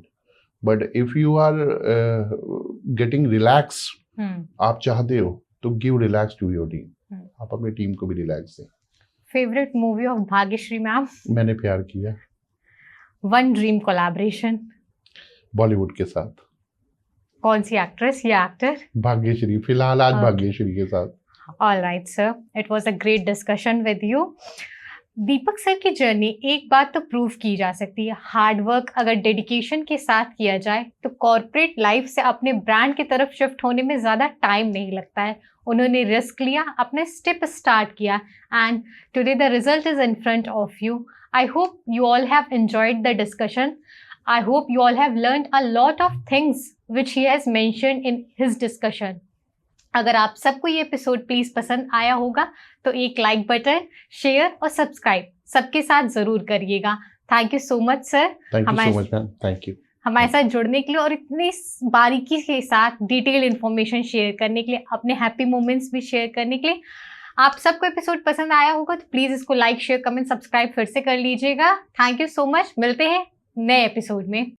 but if you are getting relax, आप चाहते हो तो give relax to your team, आप अपनी टीम को भी रिलैक्स दें। Favourite movie of Bhagyashree ma'am? Maine प्यार किया। One dream collaboration? बॉलीवुड के साथ। कौन सी एक्ट्रेस या एक्टर? भाग्यश्री, फिलहाल आज भाग्यश्री के साथ। All right, sir. It was a great discussion with you. Deepak sir की जर्नी एक बात तो प्रूव की जा सकती है, हार्ड वर्क अगर डेडिकेशन के साथ किया जाए तो कॉर्पोरेट लाइफ से अपने ब्रांड की तरफ शिफ्ट होने में ज़्यादा टाइम नहीं लगता है। उन्होंने रिस्क लिया, अपने स्टेप स्टार्ट किया and today the result is in front of you. I hope you all have enjoyed the discussion. I hope you all have learned a lot of things which he has mentioned in his discussion. अगर आप सबको ये episode please पसंद आया होगा तो एक like button, share और सब्सक्राइब सबके साथ जरूर करिएगा। Thank you so much sir, thank you so much ma'am, thank you हमारे साथ जुड़ने के लिए और इतनी बारीकी के साथ डिटेल इन्फॉर्मेशन शेयर करने के लिए, अपने हैप्पी मोमेंट्स भी शेयर करने के लिए। आप सबको एपिसोड पसंद आया होगा तो प्लीज इसको लाइक, शेयर, कमेंट, सब्सक्राइब फिर से कर लीजिएगा। थैंक यू सो मच, मिलते हैं नए एपिसोड में।